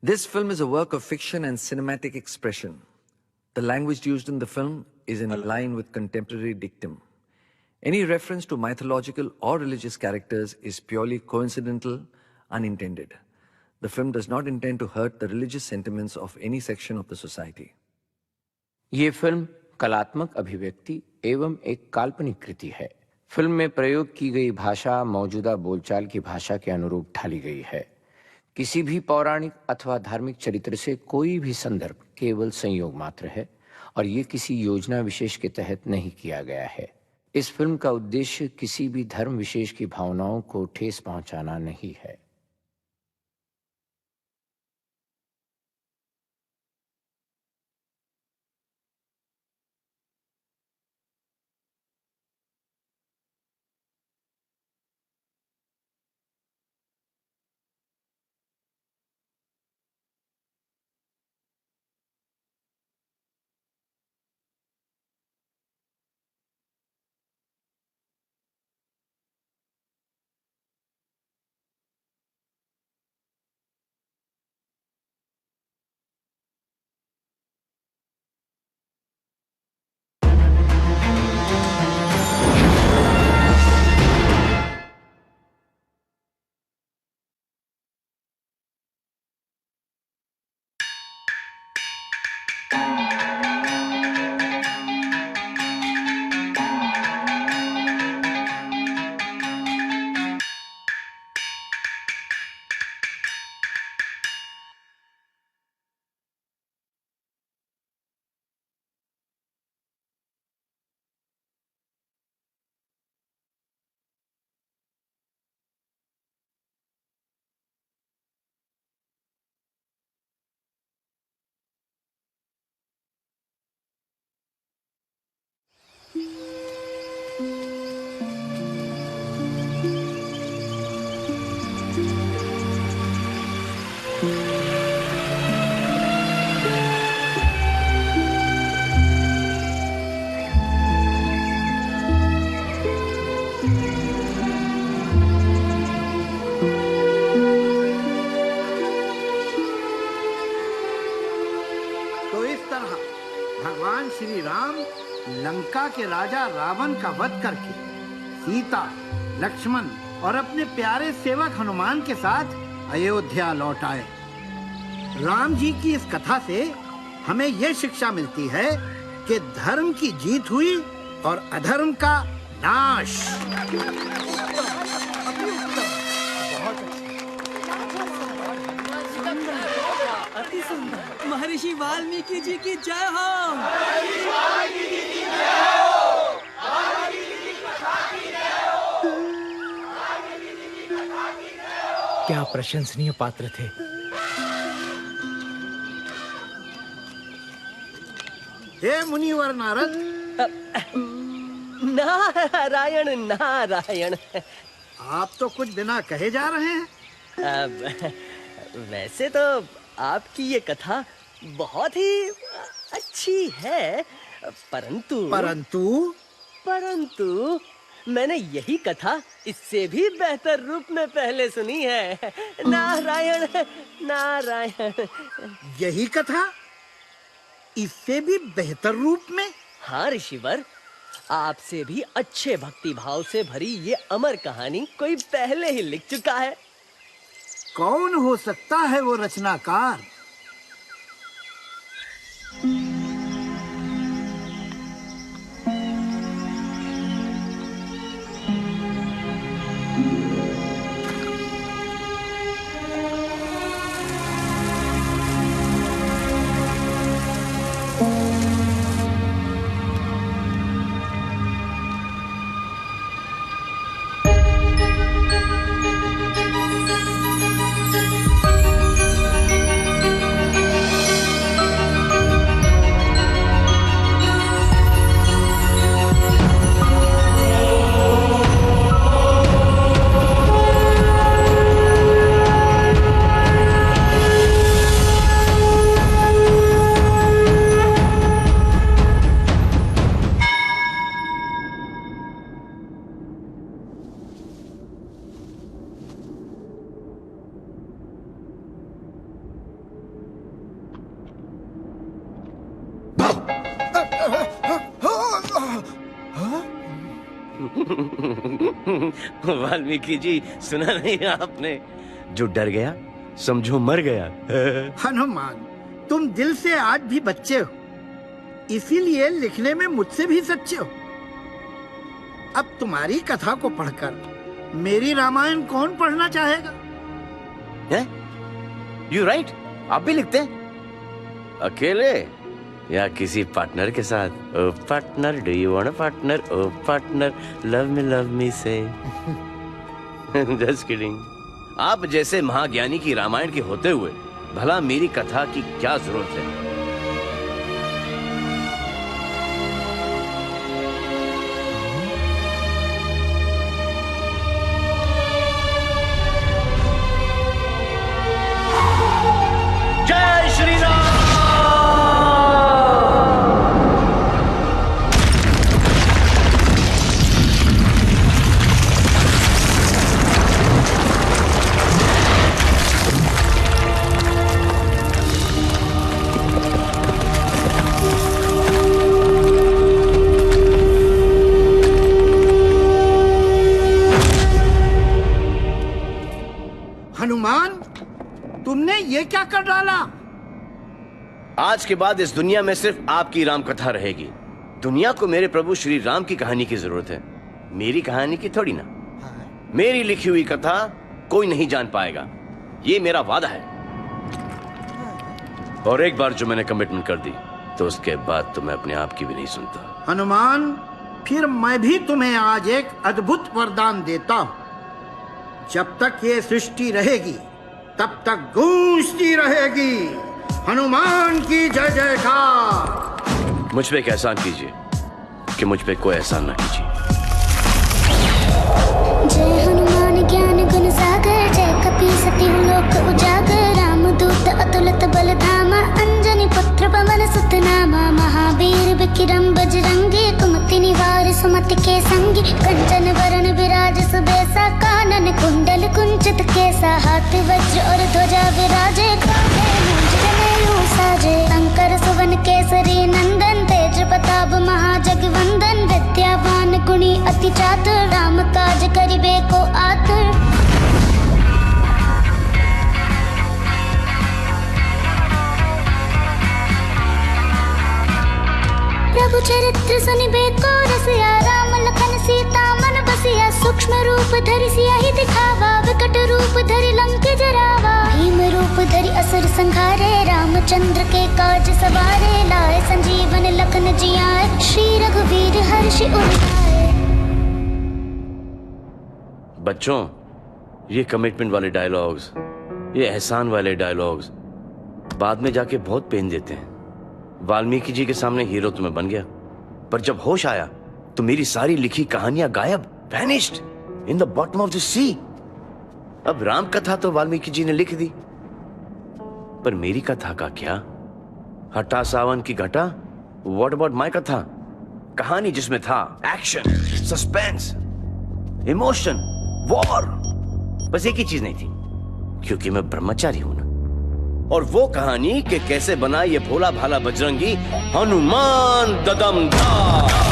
This film is a work of fiction and cinematic expression. The language used in the film is in line with contemporary dictum. Any reference to mythological or religious characters is purely coincidental, unintended. The film does not intend to hurt the religious sentiments of any section of the society. ये film कलात्मक अभिव्यक्ति एवं एक काल्पनिक कृति है। Film में प्रयोग की गई भाषा मौजूदा बोलचाल की भाषा के अनुरूप ढाली गई है। किसी भी पौराणिक अथवा धार्मिक चरित्र से कोई भी संदर्भ केवल संयोग मात्र है और ये किसी योजना विशेष के तहत नहीं किया गया है। इस फिल्म का उद्देश्य किसी भी धर्म विशेष की भावनाओं को ठेस पहुंचाना नहीं है। भगवान श्री राम लंका के राजा रावण का वध करके सीता, लक्ष्मण और अपने प्यारे सेवक हनुमान के साथ अयोध्या लौट आए। राम जी की इस कथा से हमें यह शिक्षा मिलती है कि धर्म की जीत हुई और अधर्म का नाश। महर्षि वाल्मीकि जी की जय हो। क्या प्रशंसनीय पात्र थे। हे मुनिवर नारद। नारायण नारायण। आप तो कुछ बिना कहे जा रहे हैं। वैसे तो आपकी ये कथा बहुत ही अच्छी है, परंतु मैंने यही कथा इससे भी बेहतर रूप में पहले सुनी है। नारायण नारायण। यही कथा इससे भी बेहतर रूप में? हाँ ऋषिवर, आपसे भी अच्छे भक्ति भाव से भरी ये अमर कहानी कोई पहले ही लिख चुका है। कौन हो सकता है वो रचनाकार? वाल्मीकि जी, सुना नहीं आपने? जो डर गया समझो मर गया। हनुमान, तुम दिल से आज भी बच्चे हो, इसीलिए लिखने में मुझसे भी सच्चे हो। अब तुम्हारी कथा को पढ़कर मेरी रामायण कौन पढ़ना चाहेगा? यू राइट, आप भी लिखते हैं? अकेले या किसी पार्टनर के साथ? Oh partner, do you want a partner? Oh partner, love me से। Just kidding. आप जैसे महाज्ञानी की रामायण के होते हुए भला मेरी कथा की क्या जरूरत है? जय श्री राम। हनुमान, तुमने ये क्या कर डाला? आज के बाद इस दुनिया में सिर्फ आपकी राम कथा रहेगी। दुनिया को मेरे प्रभु श्री राम की कहानी की जरूरत है, मेरी कहानी की थोड़ी ना। मेरी लिखी हुई कथा कोई नहीं जान पाएगा, ये मेरा वादा है। और एक बार जो मैंने कमिटमेंट कर दी तो उसके बाद तो मैं अपने आप की भी नहीं सुनता। हनुमान, फिर मैं भी तुम्हें आज एक अद्भुत वरदान देता हूं। जब तक ये सृष्टि रहेगी तब तक गूंजती रहेगी हनुमान की जय जयकार। मुझ पे एक एहसान कीजिए कि मुझ पे कोई एहसान ना कीजिए। जय हनुमान ज्ञान गुण सागर, जय कपी सती लोक उजागर, रामदूत अतुलित बल धामा, अंजनी पुत्र पवन सुत नामा, महावीर विक्रम बजरंगी, कुमति निवार सुमति के संगी, कंचन वरण विराज सुबेसा, कानन कुंडल कुंचित केसा, हाथ वज्र और ध्वजा विराजे, कांधे मूंज जनेऊ साजे, शंकर सुवन केसरी नंदन, तेज प्रताप महाजगवंदन, विद्यावान गुणी अति चातुर, राम काज करिबे को आतुर। प्रभु चरित्र सुनिबे को रसिया, राम लखन सीता मन बसिया, सूक्ष्म रूप धरि सियाहि दिखावा, विकट रूप धरि लंक जरावा, भीम रूप धरि असुर संहारे, रामचंद्र के काज सवारे, लाए संजीवन लखन जियाए, श्री रघुवीर हर्षि उर लाए। बच्चों, ये कमिटमेंट वाले डायलॉग्स, ये एहसान वाले डायलॉग्स बाद में जाके बहुत पेन देते हैं। वाल्मीकि जी के सामने हीरो तो मैं बन गया, पर जब होश आया तो मेरी सारी लिखी कहानियां गायब, vanished in the bottom of the sea. अब राम कथा तो वाल्मीकि जी ने लिख दी, पर मेरी कथा का क्या? हटा सावन की घटा। व्हाट अबाउट माय कथा? कहानी जिसमें था एक्शन, सस्पेंस, इमोशन, वॉर, बस एक ही चीज नहीं थी, क्योंकि मैं ब्रह्मचारी हूं ना। और वो कहानी कि कैसे बना ये भोला भाला बजरंगी हनुमान ददमधार।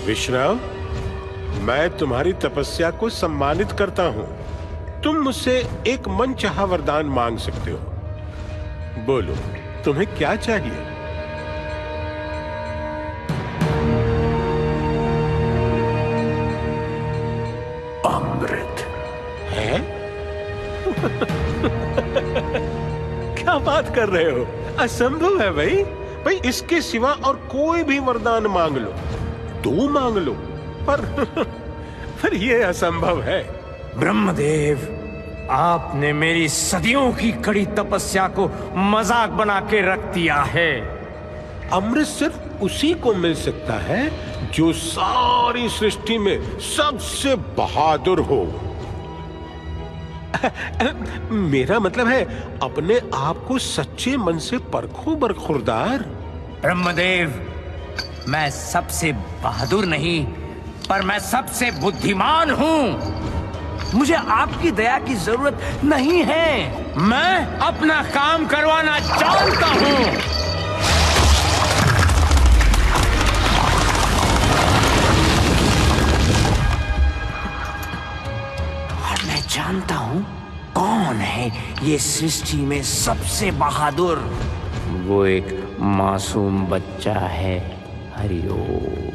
विश्राम, मैं तुम्हारी तपस्या को सम्मानित करता हूं। तुम मुझसे एक मनचाहा वरदान मांग सकते हो। बोलो, तुम्हें क्या चाहिए? अमृत है? क्या बात कर रहे हो? असंभव है भाई। भाई, इसके सिवा और कोई भी वरदान मांग लो, दो मांग लो, पर ये असंभव है। ब्रह्मदेव, आपने मेरी सदियों की कड़ी तपस्या को मजाक बना के रख दिया है। अमृत सिर्फ उसी को मिल सकता है जो सारी सृष्टि में सबसे बहादुर हो। मेरा मतलब है अपने आप को सच्चे मन से परखो बरखुरदार। ब्रह्मदेव, मैं सबसे बहादुर नहीं, पर मैं सबसे बुद्धिमान हूँ। मुझे आपकी दया की जरूरत नहीं है। मैं अपना काम करवाना जानता हूँ। और मैं जानता हूँ कौन है ये सृष्टि में सबसे बहादुर। वो एक मासूम बच्चा है, हरिओम,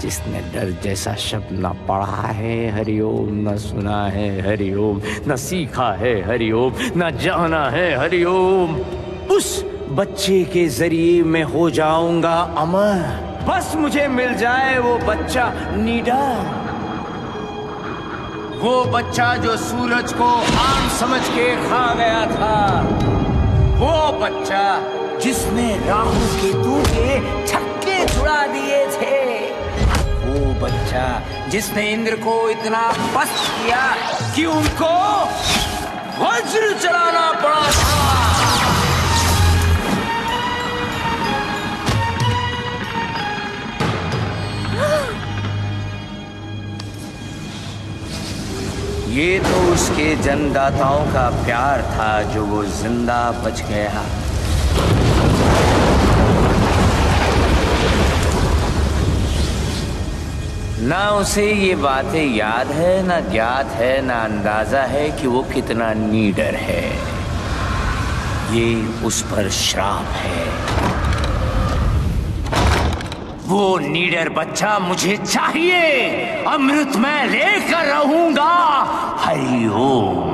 जिसने डर जैसा शब्द न पढ़ा है हरिओम, न सुना है हरिओम, न सीखा है हरिओम, न जाना है हरिओम। उस बच्चे के जरिए मैं हो जाऊंगा अमर। बस मुझे मिल जाए वो बच्चा निडर, वो बच्चा जो सूरज को आम समझ के खा गया था, वो बच्चा जिसने राहु केतु के छक्के छुड़ा दिए थे, वो बच्चा जिसने इंद्र को इतना पस्त किया कि उनको वज्र चलाना पड़ा था। ये तो उसके जन्मदाताओं का प्यार था जो वो जिंदा बच गया। ना उसे ये बातें याद है, ना ज्ञात है, ना अंदाजा है कि वो कितना नीडर है। ये उस पर श्राप है। वो नीडर बच्चा मुझे चाहिए। अमृत मैं लेकर रहूंगा। हरिओम।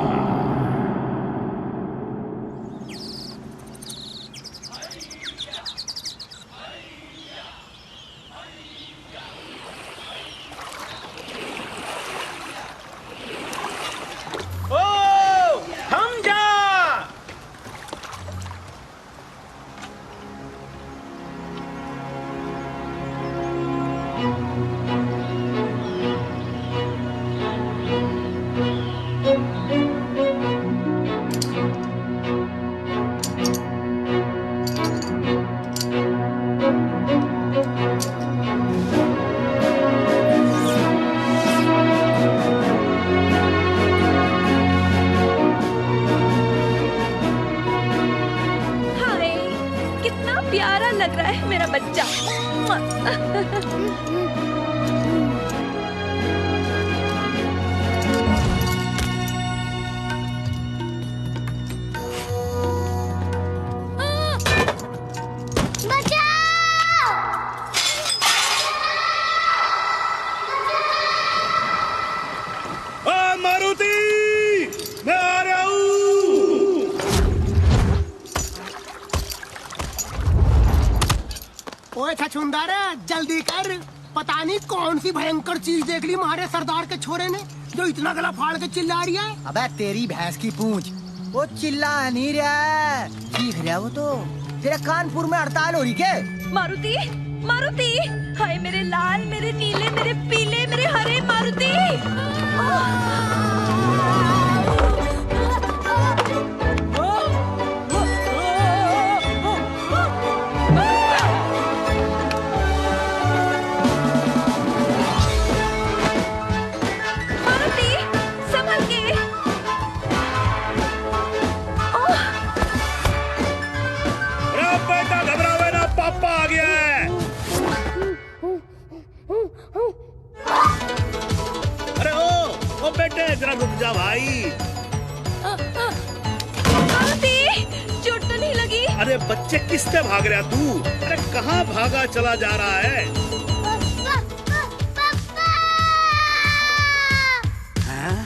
छछूंदर, जल्दी कर। पता नहीं कौन सी भयंकर चीज देख ली हमारे सरदार के छोरे ने जो इतना गला फाड़ के चिल्ला रही है। अबे तेरी भैंस की पूंछ, वो चिल्ला नहीं रहा, चीख रहा। वो तो तेरे कानपुर में हड़ताल हो रही क्या? मारुति, मारुति, हाय मेरे लाल, मेरे नीले, मेरे पीले, मेरे हरे मारुति। जरा रुक जा भाई। चोट तो नहीं लगी? अरे बच्चे किससे भाग रहा तू? अरे कहाँ भागा चला जा रहा है?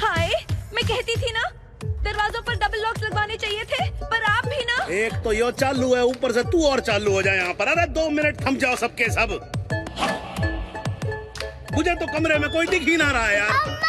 हाय, मैं कहती थी ना दरवाजों पर डबल लॉक्स लगवाने चाहिए थे, पर आप भी ना। एक तो यो चालू है, ऊपर से तू और चालू हो जाए यहाँ पर। अरे 2 मिनट थम जाओ सबके सब। मुझे तो कमरे में कोई दिख ही ना रहा है यार।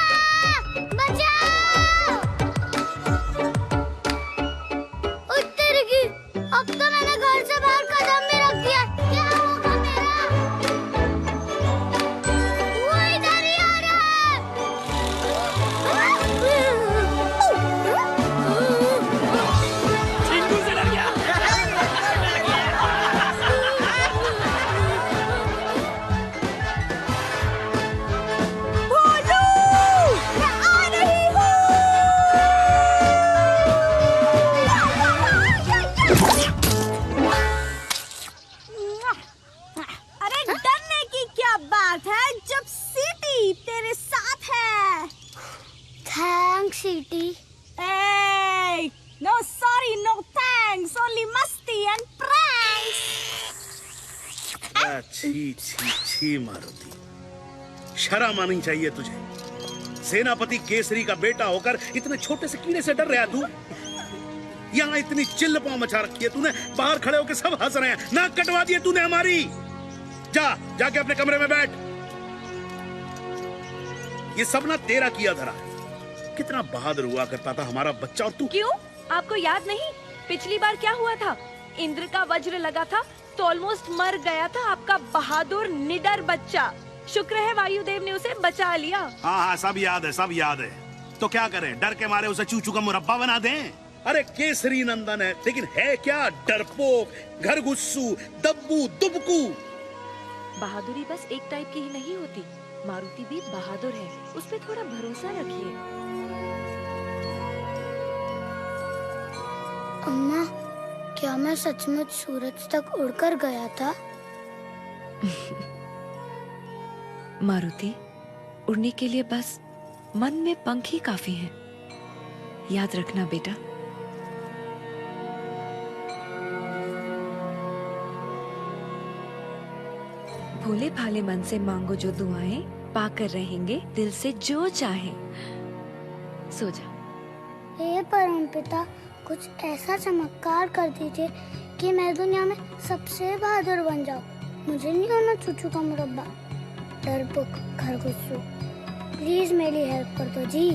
छी छी छी मारुति, शर्म आनी चाहिए तुझे। सेनापति केसरी का बेटा होकर इतने छोटे से कीड़े से डर रहा तू? यहाँ इतनी चिल्ल पांव मचा रखी है तूने, बाहर खड़े होकर सब हंस रहे हैं, नाक कटवा दिए तूने हमारी। जाके अपने कमरे में बैठ। ये सब ना तेरा किया धरा है। कितना बहादुर हुआ करता था हमारा बच्चा, और तू। क्यों, आपको याद नहीं पिछली बार क्या हुआ था? इंद्र का वज्र लगा था तो ऑलमोस्ट मर गया था आपका बहादुर निडर बच्चा। शुक्र है वायुदेव ने उसे बचा लिया। हाँ, सब याद है, सब याद है। तो क्या करें, डर के मारे उसे चूचू का मुरब्बा बना दें? अरे केसरी नंदन है, लेकिन है क्या? डरपोक, घरगुस्सू, दब्बू, दुबकू। बहादुरी बस एक टाइप की ही नहीं होती, मारुति भी बहादुर है, उस पे थोड़ा भरोसा रखिए। अम्मा, क्या मैं सचमुच सूरज तक उड़कर गया था? मारुति, उड़ने के लिए बस मन में पंख ही काफी हैं। याद रखना बेटा। भोले भाले मन से मांगो जो दुआएं, पाकर रहेंगे दिल से जो चाहे। सो जा। हे परमपिता, कुछ ऐसा चमत्कार कर दीजिए कि मैं दुनिया में सबसे बहादुर बन जाऊं। मुझे नहीं होना चूचू का मुरब्बा, डरपोक, खरगोशू। प्लीज मेरी हेल्प कर दो जी।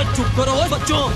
चुप करो ओए बच्चों।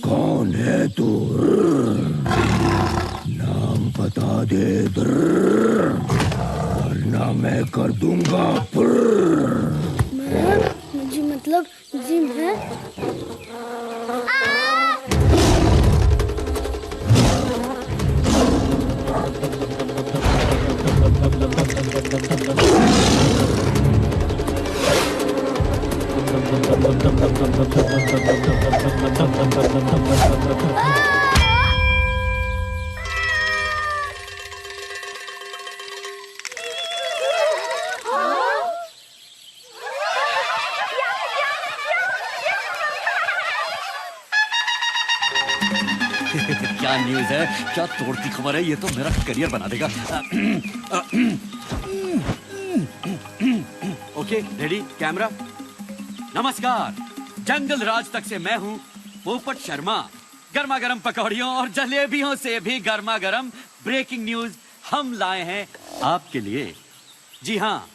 कौन है तू? नाम बता दे वरना मैं कर दूंगा। मुझे मतलब जिम है। क्या न्यूज़ है? क्या तोड़ती खबर है? ये तो मेरा करियर बना देगा। Okay, ready, camera. नमस्कार, जंगल राज तक से मैं हूँ पोपट शर्मा। गर्मा गर्म पकौड़ियों और जलेबियों से भी गर्मा गर्म ब्रेकिंग न्यूज हम लाए हैं आपके लिए। जी हाँ,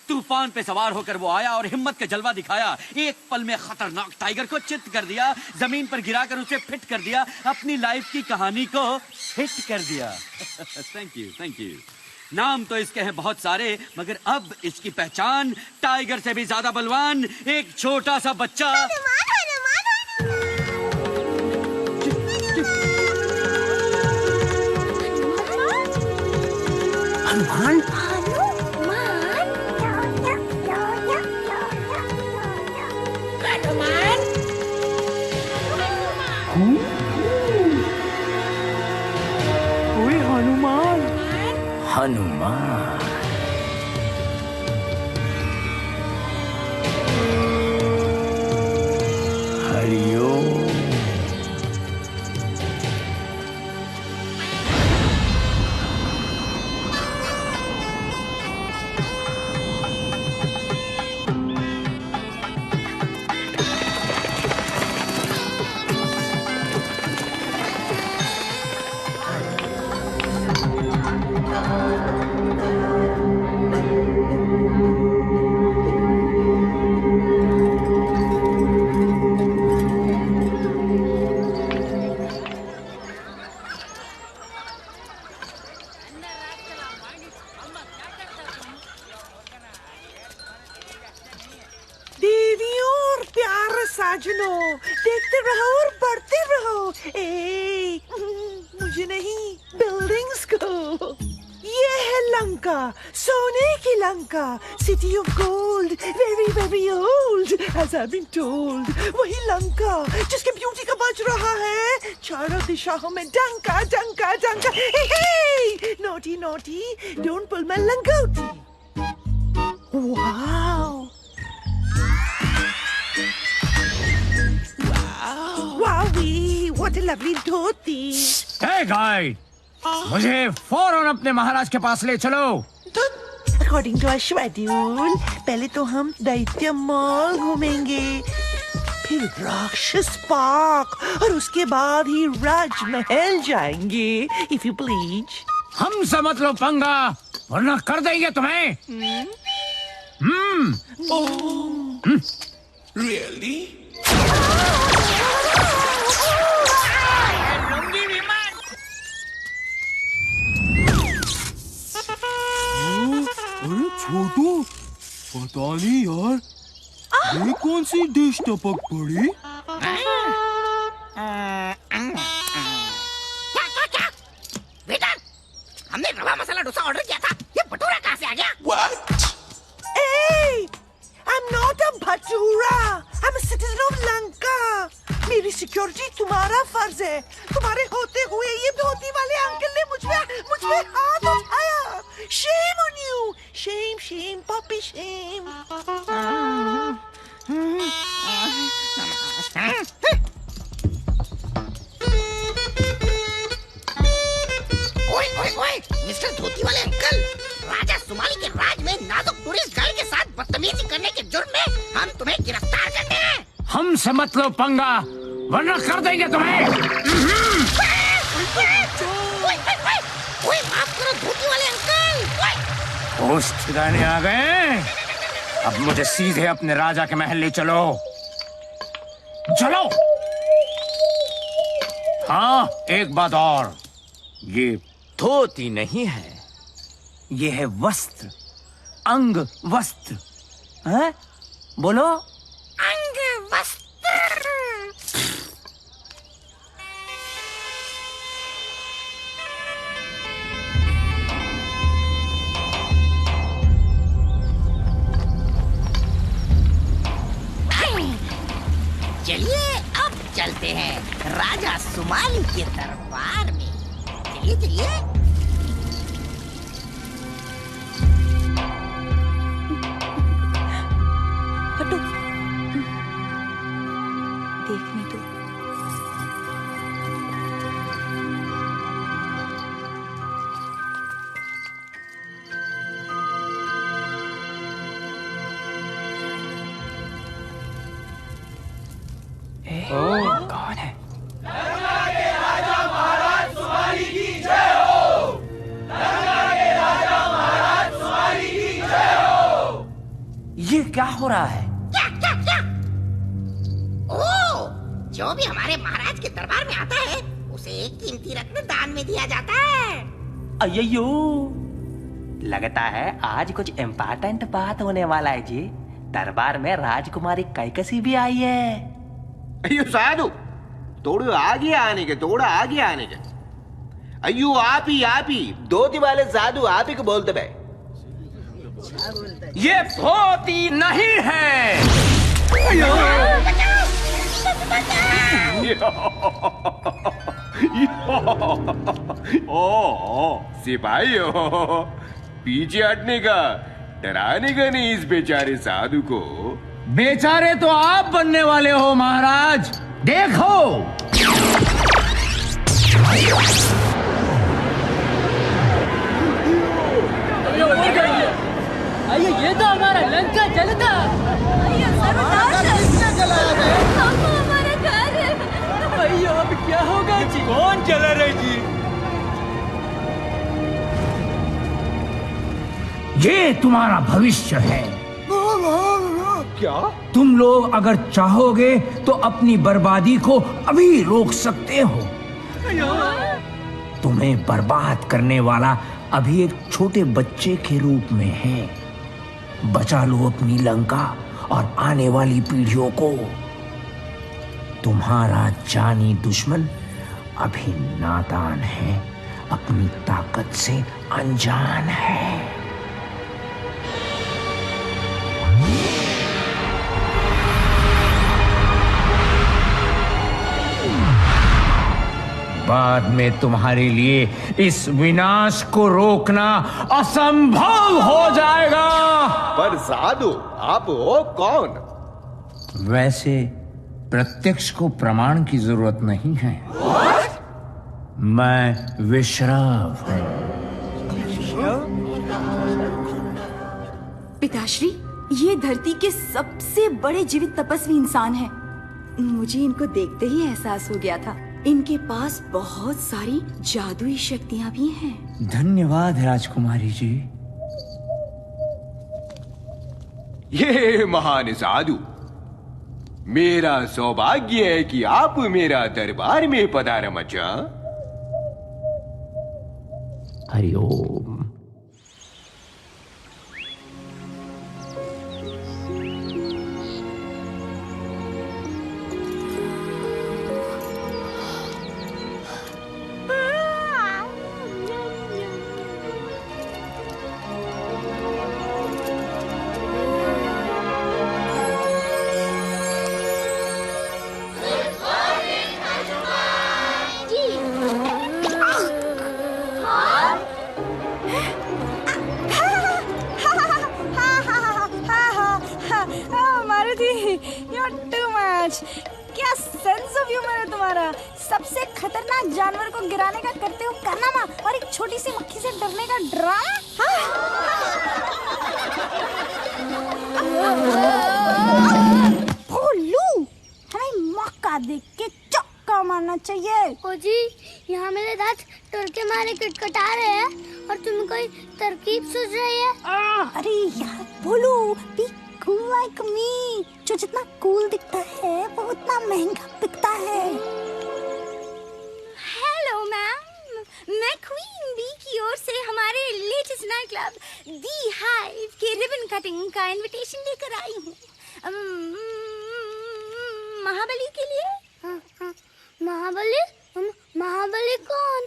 तूफान पे सवार होकर वो आया और हिम्मत का जलवा दिखाया। एक पल में खतरनाक टाइगर को चित कर दिया, जमीन पर गिराकर उसे फिट कर दिया, अपनी लाइफ की कहानी को हिट कर दिया। Thank you, thank you. नाम तो इसके हैं बहुत सारे, मगर अब इसकी पहचान टाइगर से भी ज्यादा बलवान एक छोटा सा बच्चा। हनुमान। हनुमान। हरिओम। साजनों, देखते रहो और बढ़ते रहो। ए, मुझे नहीं, बिल्डिंग्स को। ये है लंका, सोने की Lanka, city of gold, very very old, as I've been told। वही लंका जिसके ब्यूटी का बज रहा है चारों दिशाओं में डंका डंका डंका। Hey naughty naughty, don't pull my langoti. Wow wowie, what a lovely dhoti. Hey guide, मुझे फौरन अपने महाराज के पास ले चलो। According to our schedule, पहले तो हम दैत्य मॉल घूमेंगे, फिर राक्षस पार्क और उसके बाद ही राजमहल जाएंगे, if you please। हमसे मत लो पंगा, वरना कर देंगे तुम्हें। Really? अरे छोटू, पता नहीं यार, ये कौन सी डिश टपक पड़ी? क्या? बेटा, हमने रवा मसाला डोसा ऑर्डर किया था, ये भटूरा कहाँ से आ गया? What? Hey, I'm not a bhatura, I'm a citizen of Lanka। मेरी सिक्योरिटी तुम्हारा फर्ज है। तुम्हारे होते हुए ये धोती वाले अंकल ने मुझ पे हाथ उठाया। Shame on you, shame, shame, puppy shame। ओए, मिस्टर धोती वाले अंकल, सुमाली के राज में नाजुक टूरिस्ट गाइड के साथ बदतमीजी करने के जुर्म में हम तुम्हें गिरफ्तार करते हैं। हमसे मत लो पंगा, वरना कर देंगे तुम्हें। ओए माफ करो धोती वाले अंकल। होश ठिकाने आ गए? अब मुझे सीधे अपने राजा के महल ले चलो। चलो। हाँ, एक बात और, ये धोती नहीं है, ये है वस्त्र, अंग वस्त्र। हैं? बोलो। अंग वस्त्र। चलिए अब चलते हैं राजा सुमाली के दरबार में। चलिए चलिए। हटो, देखने दो। कौन है? गंगा के राजा महाराज सुमाली की जय हो। गंगा के राजा महाराज सुमाली की जय हो। ये क्या हो रहा है? क्या क्या क्या? ओ, जो भी हमारे महाराज के दरबार में आता है उसे एक कीमती रत्न दान में दिया जाता है। अय्यो, लगता है आज कुछ इम्पोर्टेंट बात होने वाला है जी। दरबार में राजकुमारी कैकसी भी आई है। अयो साधु, थोड़ा आगे आने के, थोड़ा आगे आने के। अयो आप ही धोती वाले साधु आप ही को बोलते भाई। ये धोती नहीं है। ओ सिपाही हो, पीछे हटने का, डराने का नहीं इस बेचारे साधु को। बेचारे तो आप बनने वाले हो महाराज, देखो। अयो ये तो हमारा लंका जलता। हमारा घर। अयो अब क्या होगा जी? कौन चला रहे जी? ये तुम्हारा भविष्य है। क्या? तुम लोग अगर चाहोगे तो अपनी बर्बादी को अभी रोक सकते हो। तुम्हें बर्बाद करने वाला अभी एक छोटे बच्चे के रूप में है। बचा लो अपनी लंका और आने वाली पीढ़ियों को। तुम्हारा जानी दुश्मन अभी नादान है, अपनी ताकत से अनजान है। बाद में तुम्हारे लिए इस विनाश को रोकना असंभव हो जाएगा। पर साधु आप हो कौन? वैसे प्रत्यक्ष को प्रमाण की जरूरत नहीं है। मैं विश्राव हूं। पिताश्री, ये धरती के सबसे बड़े जीवित तपस्वी इंसान हैं। मुझे इनको देखते ही एहसास हो गया था, इनके पास बहुत सारी जादुई शक्तियां भी हैं। धन्यवाद राजकुमारी जी। ये महान साधु, मेरा सौभाग्य है कि आप मेरा दरबार में पधारा मचा। हरिओम। क्या सेंस ऑफ ह्यूमर है तुम्हारा। सबसे खतरनाक जानवर को गिराने का करते हो कारनामा और एक छोटी सी मक्खी से डरने का ड्रामा। चाहिए। ओ जी, यहाँ मेरे दांत टुरके मारे कटकटा रहे हैं और तुम्हें कोई तरकीब सूझ रही है? अरे यार बोलो, बी कूल लाइक मी। जो जितना कूल दिखता है वो उतना महंगा बिकता है। हेलो मैम, मैं क्वीन बी की ओर से हमारे लेटेस्ट नाइट क्लब दी हाइव के रिबन कटिंग का इनविटेशन लेकर आई हूँ महाबली के लिए। महाबली कौन?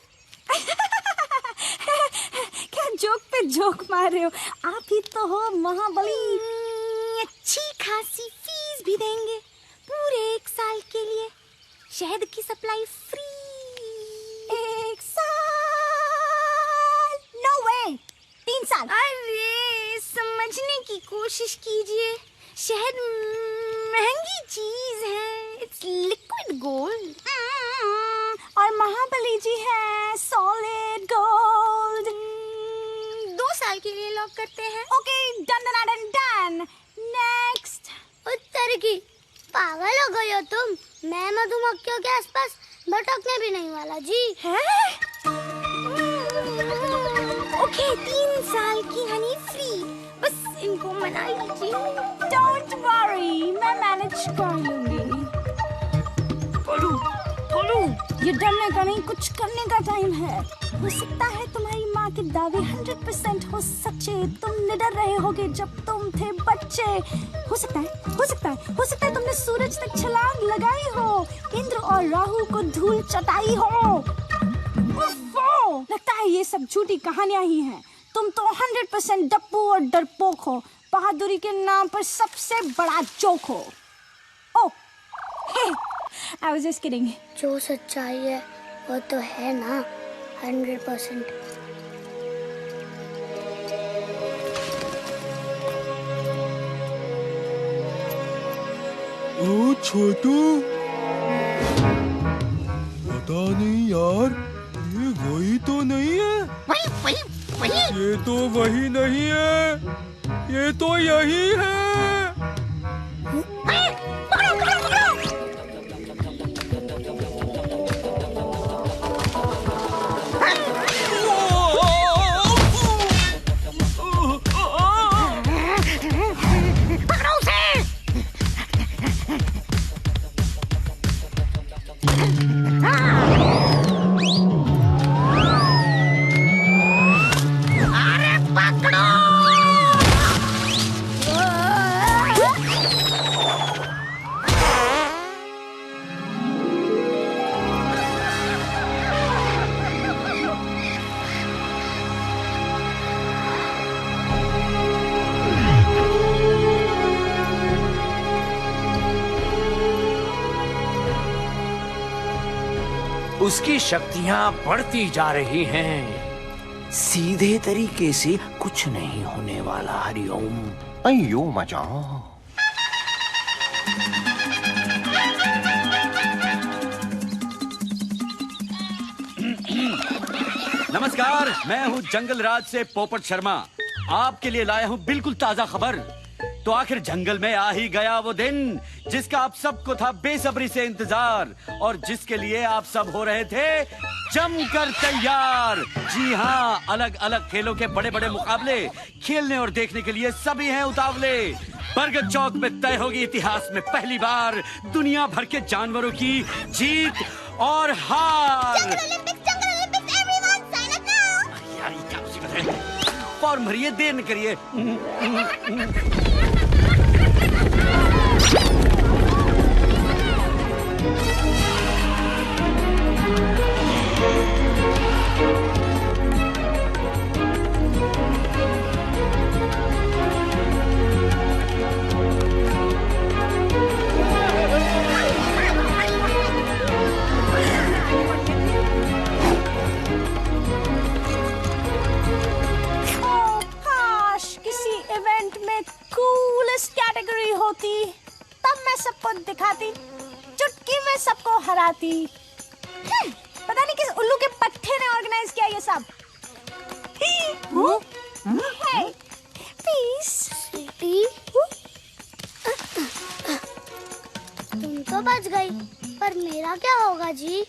क्या जोक पे जोक मार रहे हो? आप ही तो हो महाबली। अच्छी खासी फीस भी देंगे, पूरे 1 साल के लिए शहद की सप्लाई फ्री। 1 साल? नो वे, 3 साल। अरे समझने की कोशिश कीजिए, शहद महंगी चीज है, इट्स लिक्विड गोल्ड। और महाबली जी है सॉलिड गोल्ड। 2 साल के लिए लॉक करते हैं। Okay, done. नेक्स्ट। उत्तर की पागल हो गई हो तुम? मैं मधुमक्खियों के आसपास भटकने भी नहीं वाला जी। ओके, 3 साल की हनी फ्री, बस इनको मना लीजिए। डोंट वरी, मैं मैनेज कर लूंगी। बोलू, ये डरने का नहीं, कुछ करने का टाइम है। हो सकता है तुम्हारी माँ के दावे 100% हो सच्चे। तुम निडर रहे होगे जब तुम थे बच्चे। हो सकता है तुमने सूरज तक छलांग लगाई हो, इंद्र और राहु को धूल चटाई हो। लगता है ये सब झूठी कहानियां ही हैं। तुम तो 100% डप्पू और डरपोक हो, बहादुरी के नाम पर सबसे बड़ा जोक हो। ओह, I was just kidding. जो सच्चाई है वो तो है ना 100%। ओ छोटू, पता नहीं यार, ये वही तो नहीं है। वही। ये तो वही नहीं है, ये तो यही है। उसकी शक्तियां बढ़ती जा रही हैं। सीधे तरीके से कुछ नहीं होने वाला। हरिओम। अयो मजा। नमस्कार, मैं हूँ जंगल राज से पोपट शर्मा। आपके लिए लाया हूँ बिल्कुल ताजा खबर। तो आखिर जंगल में आ ही गया वो दिन जिसका आप सबको था बेसब्री से इंतजार और जिसके लिए आप सब हो रहे थे जमकर तैयार। जी हाँ, अलग अलग खेलों के बड़े बड़े मुकाबले खेलने और देखने के लिए सभी हैं उतावले। बरगद चौक में तय होगी इतिहास में पहली बार दुनिया भर के जानवरों की जीत और हार। यार ये क्या मुसीबत है? फॉर्म भरिए, देर न करिए। कैटेगरी होती तब मैं सबको दिखाती, चुटकी में सबको हराती। पता नहीं किस उल्लू के पट्टे ने ऑर्गेनाइज किया ये सब। पीस स्वीटी, तुम तो बच गई, पर मेरा क्या होगा जी?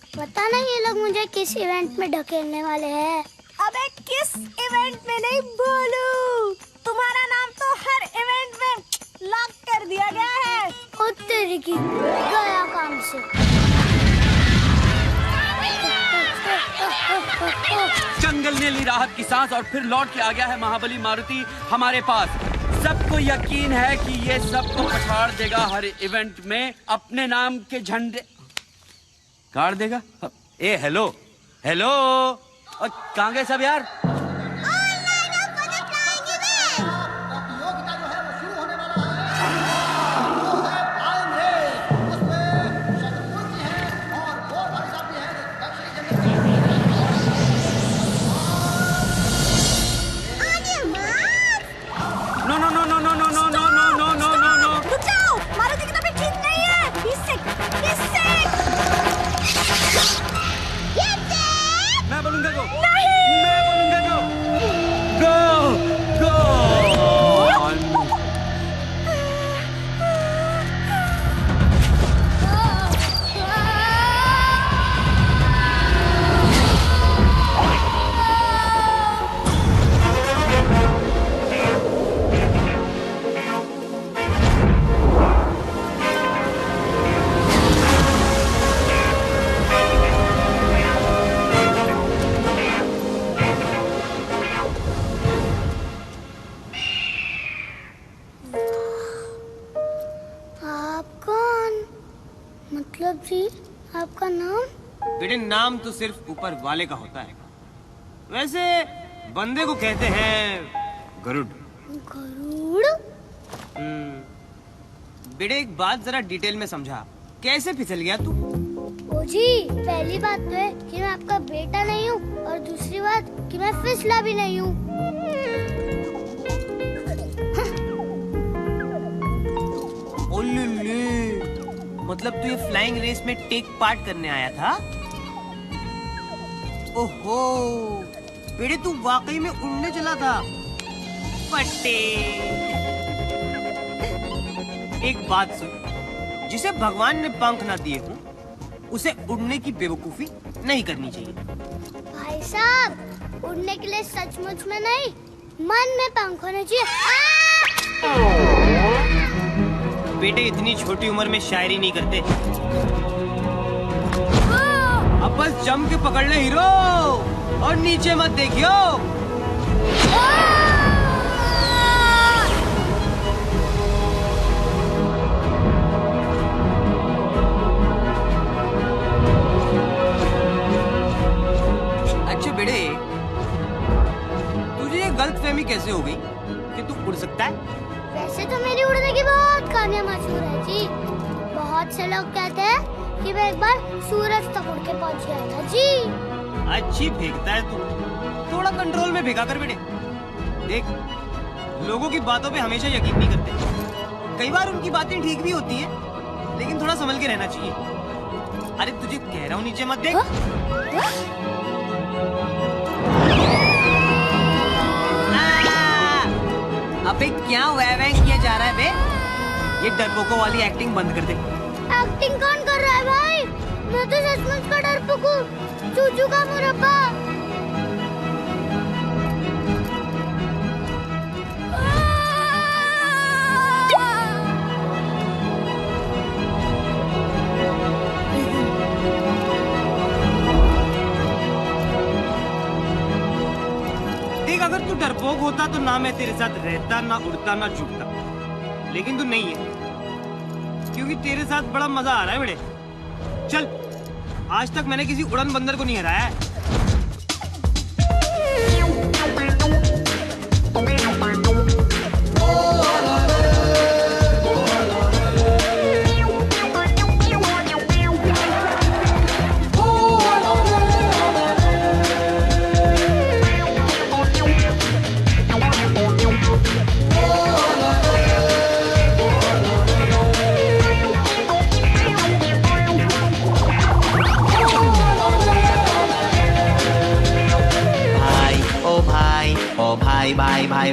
पता नहीं ये लोग मुझे किस इवेंट में ढकेलने वाले हैं। अबे किस इवेंट में नहीं बोलू, तुम्हारा नाम तो हर इवेंट में लॉक कर दिया गया है। ओ तेरी की गया काम से। जंगल ने ली राहत की सांस और फिर लौट के आ गया है महाबली मारुति हमारे पास। सबको यकीन है कि ये सबको पछाड़ देगा, हर इवेंट में अपने नाम के झंडे गाड़ देगा। ए हेलो हेलो, और कहाँ गए सब यार? आपका नाम? बेटे नाम तो सिर्फ ऊपर वाले का होता है, वैसे बंदे को कहते हैं गरुड़। गरुड़? बेटे एक बात जरा डिटेल में समझा, कैसे फिसल गया तू? ओ जी, पहली बात तो है कि मैं आपका बेटा नहीं हूँ, और दूसरी बात कि मैं फिसला भी नहीं हूँ। मतलब तू ये फ्लाइंग रेस में टेक पार्ट करने आया था? ओहो, बेटे तू वाकई में उड़ने चला था। फटे। एक बात सुन, जिसे भगवान ने पंख ना दिए हो, उसे उड़ने की बेवकूफी नहीं करनी चाहिए। भाई साहब, उड़ने के लिए सचमुच में नहीं, मन में पंख होने चाहिए। बेटे इतनी छोटी उम्र में शायरी नहीं करते। अब बस जम के पकड़ ले हीरो, और नीचे मत देखियो। अच्छा बेटे, तुझे ये गलतफहमी कैसे हो गई कि तू उड़ सकता है? वैसे तो मेरी उड़ने की बहुत कहानियां मशहूर है जी। बहुत से लोग कहते हैं कि मैं एक बार सूरज तक उड़ के पहुंच गया था जी। अच्छी फेंकता है तू, थोड़ा कंट्रोल में फेंका कर बेटे। देख, लोगों की बातों पे हमेशा यकीन नहीं करते। कई बार उनकी बातें ठीक भी होती हैं, लेकिन थोड़ा संभल के रहना चाहिए। अरे तुझे कह रहा हूँ नीचे मत देख। अबे क्या वह किया जा रहा है बे? ये डरपोकों वाली एक्टिंग बंद कर दे। एक्टिंग कौन कर रहा है भाई? मैं तो सचमुच का डरपोक हूँ, चूचू का मुरब्बा। देख, अगर तू डरपोक होता तो ना मैं तेरे साथ रहता, ना उड़ता, ना जुड़ता। लेकिन तू नहीं है, क्योंकि तेरे साथ बड़ा मजा आ रहा है बेटे। चल, आज तक मैंने किसी उड़न बंदर को नहीं हराया है। भाई भाई भाई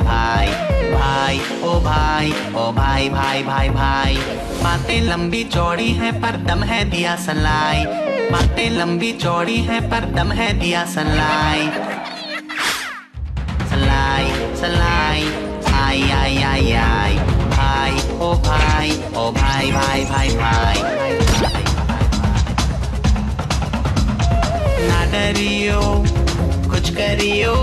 भाई ओ भाई ओ भाई भाई भाई भाई बातें लंबी चौड़ी है पर दम है दिया सलाई बातें लंबी चौड़ी हैं पर दम है दिया सलाई सलाई सलाई आई आई आई आई भाई ओ भाई ओ भाई भाई भाई भाई ना डरियो कुछ करियो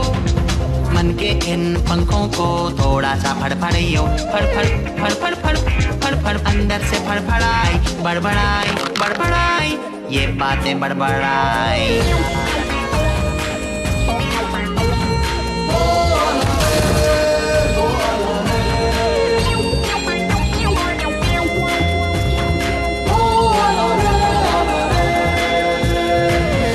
मन के इन पंखों को थोड़ा सा फड़फड़ियो फड़ फड़ फड़ फड़ फड़ फड़ फड़ अंदर से फड़फड़ाई बड़बड़ाई बड़बड़ाई ये बातें बड़बड़ाई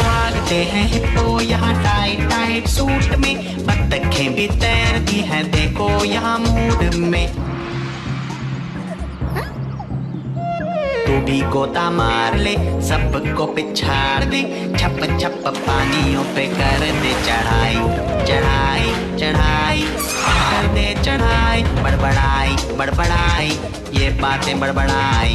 भागते हैं हिप्पो यहाँ टाइट टाइट सूट में बत्तखें भी तैरती हैं देखो यहाँ मूड में तू भी गोता मार ले सबको पिछाड़ दे छप छप पानियों पे कर दे चढ़ाई चढ़ाई चढ़ाई कर दे चढ़ाई बड़बड़ाई बड़बड़ाई ये बातें बड़बड़ाई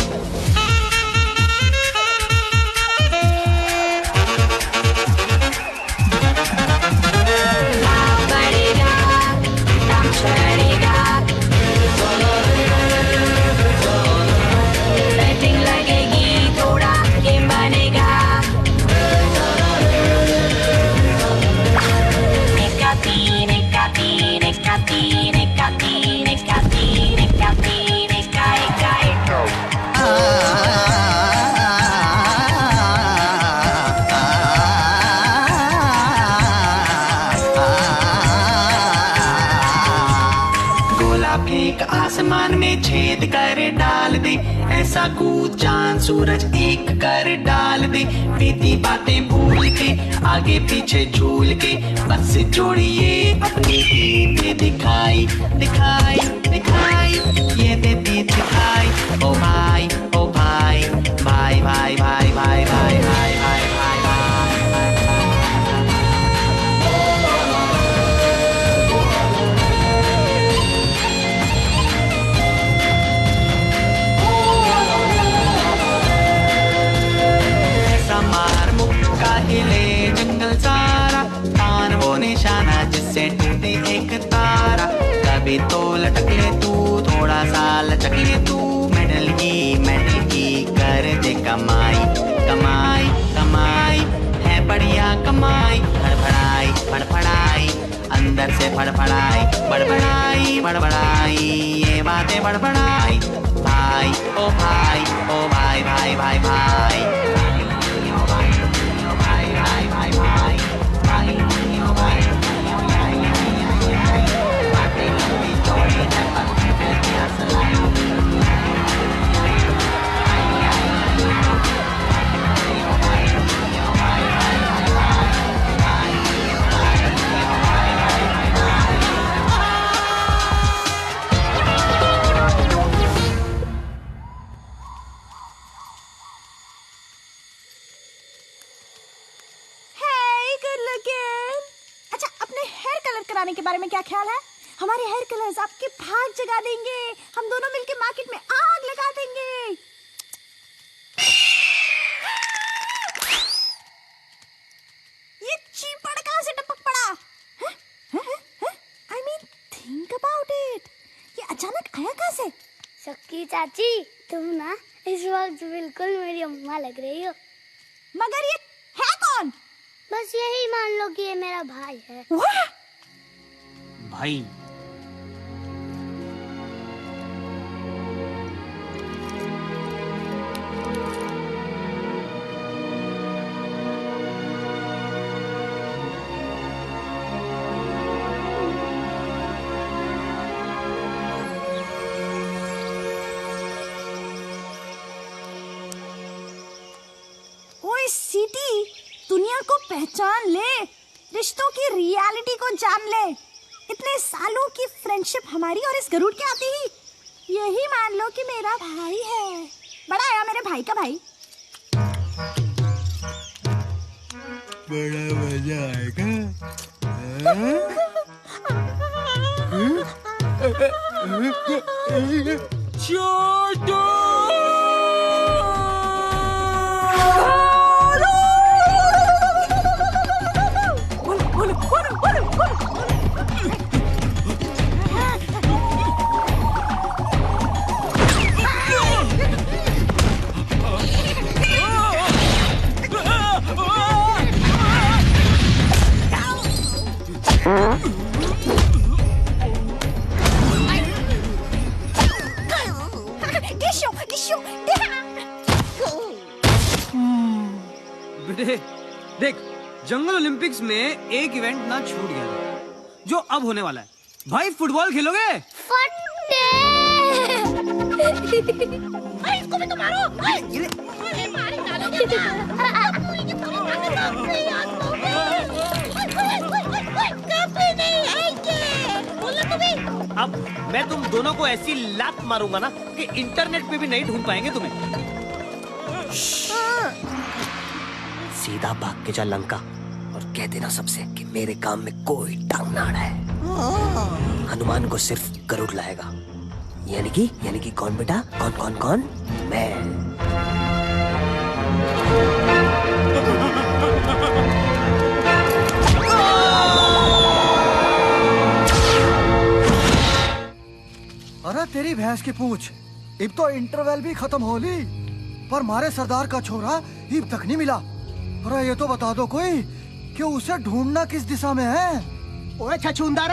आसमान में छेद कर डाल दे ऐसा कूद चांद सूरज एक कर डाल दे बीती बातें भूल के आगे पीछे झूल के बस जोड़िए अपनी ही दिखाई दिखाई दिखाई ये देती दिखाई ओ भाई भाई भाई भाई भाई भाई भाई भाई भाई हिले जंगल सारा तान वो निशाना जिससे टूटे एक तारा कभी तो लटक ले तू थोड़ा सा लचक ले तू मेडल की कर दे कमाई कमाई कमाई है बढ़िया कमाई फड़फड़ाई फड़फड़ाई अंदर से फड़फड़ाई बड़बड़ाई बड़बड़ाई ये बातें बड़बड़ाई भाई ओ भाई ओ भाई भाई भाई भाई के बारे में क्या ख्याल है? हमारे हेयर कलर्स आपके भाग जगा देंगे। हम दोनों मिलके मार्केट में आग लगा देंगे। ये चीपड़ कहाँ से टपक पड़ा? I mean, think about it. ये अचानक आया कहाँ से? सक्की चाची, तुम ना इस वक्त बिल्कुल मेरी अम्मा लग रही हो। मगर ये है कौन? बस यही मान लो कि ये मेरा भाई है। भाई ओए सीटी, दुनिया को पहचान ले, रिश्तों की रियलिटी को जान ले। इतने सालों की फ्रेंडशिप हमारी और इस गरुड़ के आते ही यही मान लो कि मेरा भाई है। बड़ा आया मेरे भाई का भाई। बड़ा मजा आएगा। छोटू देख, जंगल ओलंपिक्स में एक इवेंट ना छूट गया था, जो अब होने वाला है। भाई फुटबॉल खेलोगे? इसको भी तो मारो। मारी डालोगे ना। पूरी की पूरी कभी नहीं आएंगे। बोलो तो भी। अब मैं तुम दोनों को ऐसी लात मारूंगा ना कि इंटरनेट पे भी नहीं ढूंढ पाएंगे तुम्हें। सीधा भाग के जा लंका और कह देना सबसे कि मेरे काम में कोई टांग ना अड़ाए। हनुमान को सिर्फ गरुड़ लाएगा। यानी कि कौन बेटा? कौन? मैं। अरे तेरी भैंस की पूंछ, अब तो इंटरवल भी खत्म हो ली, पर मारे सरदार का छोरा अब तक नहीं मिला। अरे ये तो बता दो कोई कि उसे ढूंढना किस दिशा में है। ओए छछूंदर,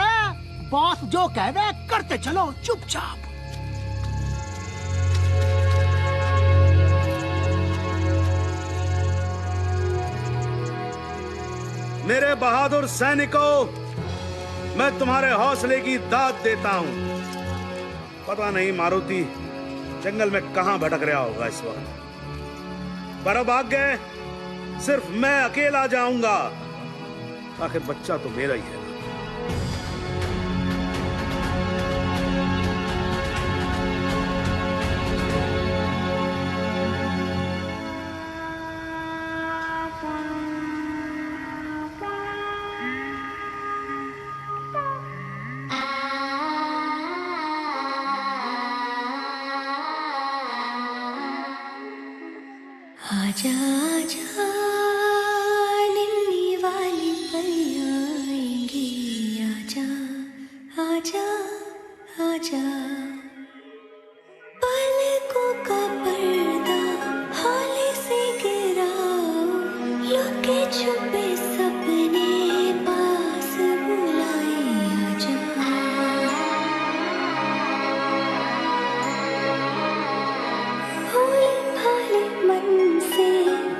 बॉस जो कह दे करते चलो चुपचाप। मेरे बहादुर सैनिकों, मैं तुम्हारे हौसले की दाद देता हूं। पता नहीं मारुति जंगल में कहां भटक रहा होगा इस वक्त, पर अब आगे सिर्फ मैं अकेला जाऊंगा। आखिर बच्चा तो मेरा ही है। आजा आजा निन्नी वाली परियां आएंगी, आजा आजा आजा। पलकों का पर्दा हौले से गिराओ, लुके छुपे सपने पास बुलाए, आजा। भोले भाले मन से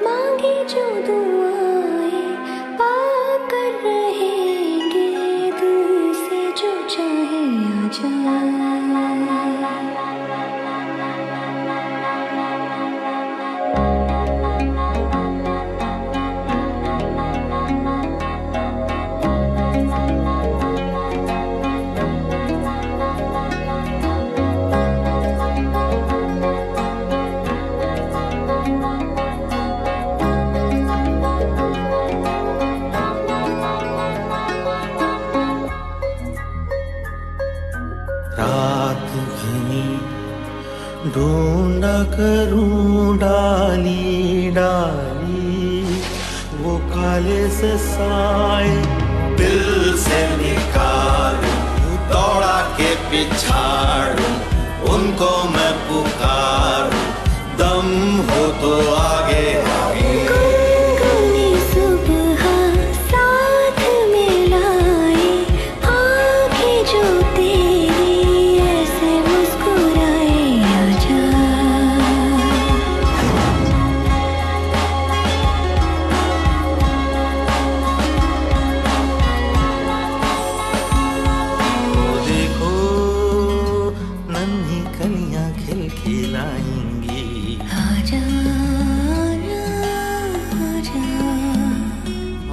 मांगे जो दुआएं, पाकर रहेंगे दिल से जो चाहे, आजा। रात घनी ढूंढा करूं डाली डाली, वो काले से साए दिल से निकालूं, दौड़ा के पिछाड़ूं, उनको मैं पुकारूं, दम हो तो आगे आगे।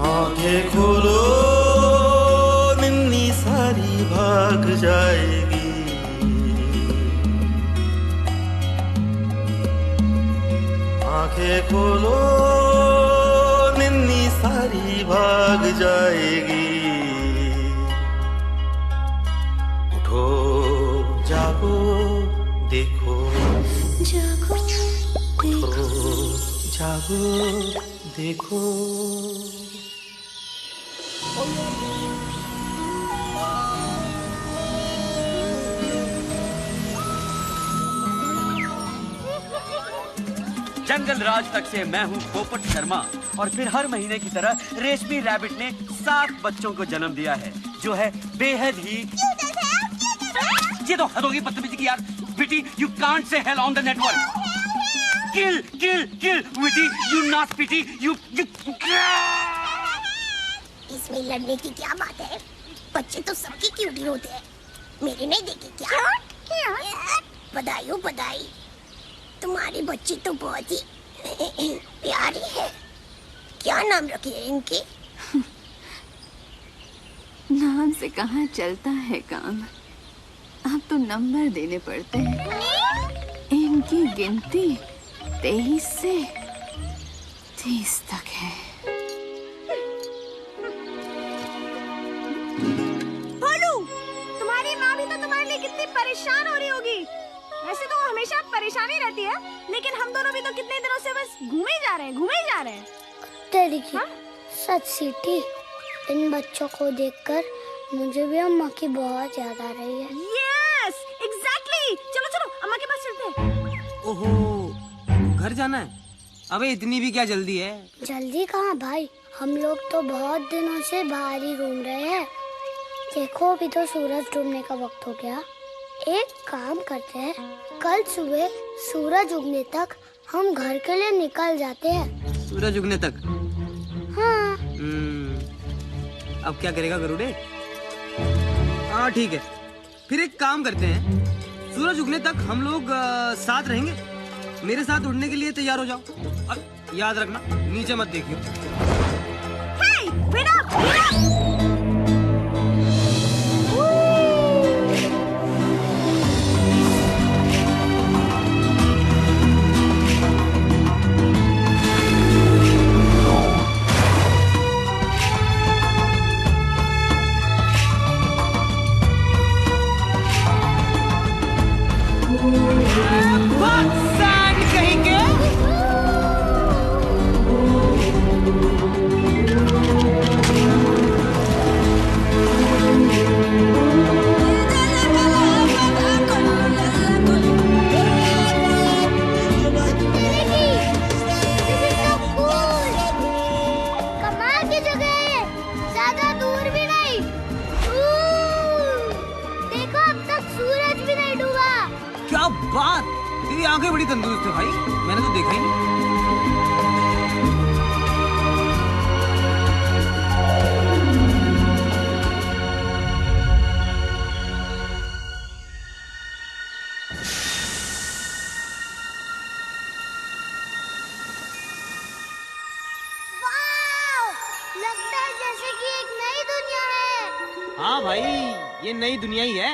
आंखें खोलो निन्नी सारी भाग जाएगी, आंखें खोलो निन्नी सारी भाग जाएगी। उठो जागो देखो, जागो उठो जागो देखो। जंगल राज तक से मैं हूँ पोपट शर्मा, और फिर हर महीने की तरह रेशमी रैबिट ने 7 बच्चों को जन्म दिया है, जो है बेहद ही। ये तो हद होगी बदतमीजी की यार। बेटी, you can't say hell on the network. Kill kill kill witty you not pity you इसमें लड़ने की क्या बात है? बच्चे तो सबकी क्यूटी होते हैं, मेरे नहीं देखे क्या? बधाई हो बधाई, तुम्हारी बच्ची तो बहुत ही प्यारी है। क्या नाम रखे है इनके? नाम से कहाँ चलता है काम, अब तो नंबर देने पड़ते हैं। इनकी गिनती 23 से 30 तक है। भोलू, तुम्हारी माँ भी तो तुम्हारे लिए कितनी परेशान हो रही होगी। वैसे तो वो हमेशा परेशानी रहती है, लेकिन हम दोनों भी तो कितने दिनों से बस घूमे जा रहे हैं। तेरी की सच सीटी, इन बच्चों को देखकर मुझे भी अम्मा की बहुत याद आ रही है। Yes, exactly. चलो चलो अम्मा के पास चलते हैं। ओहो, घर जाना है? अबे इतनी भी क्या जल्दी है? जल्दी कहाँ भाई, हम लोग तो बहुत दिनों से बाहर ही घूम रहे हैं। देखो अभी तो सूरज डूबने का वक्त हो गया। एक काम करते हैं, कल सुबह सूरज उगने तक हम घर के लिए निकल जाते हैं। सूरज उगने तक? हाँ। अब क्या करेगा गरुड़े? हाँ ठीक है, फिर एक काम करते हैं, सूरज उगने तक हम लोग साथ रहेंगे। मेरे साथ उड़ने के लिए तैयार हो जाओ। याद रखना नीचे मत देखियो। Hey, wait up! आंखें बड़ी तंदुरुस्त है भाई, मैंने तो देखा ही नहीं। लगता है जैसे कि एक नई दुनिया है। हाँ भाई, ये नई दुनिया ही है।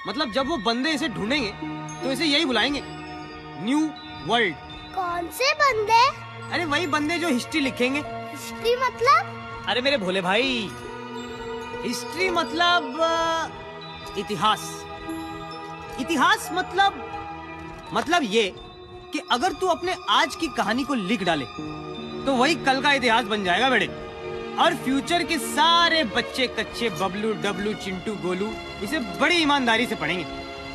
मतलब जब वो बंदे इसे ढूंढेंगे तो इसे यही बुलाएंगे, न्यू वर्ल्ड। कौन से बंदे? अरे वही बंदे जो हिस्ट्री लिखेंगे। हिस्ट्री मतलब? अरे मेरे भोले भाई, हिस्ट्री मतलब इतिहास। इतिहास मतलब ये कि अगर तू अपने आज की कहानी को लिख डाले तो वही कल का इतिहास बन जाएगा बेटे। और फ्यूचर के सारे बच्चे कच्चे बबलू डबलू चिंटू गोलू इसे बड़ी ईमानदारी से पढ़ेंगे।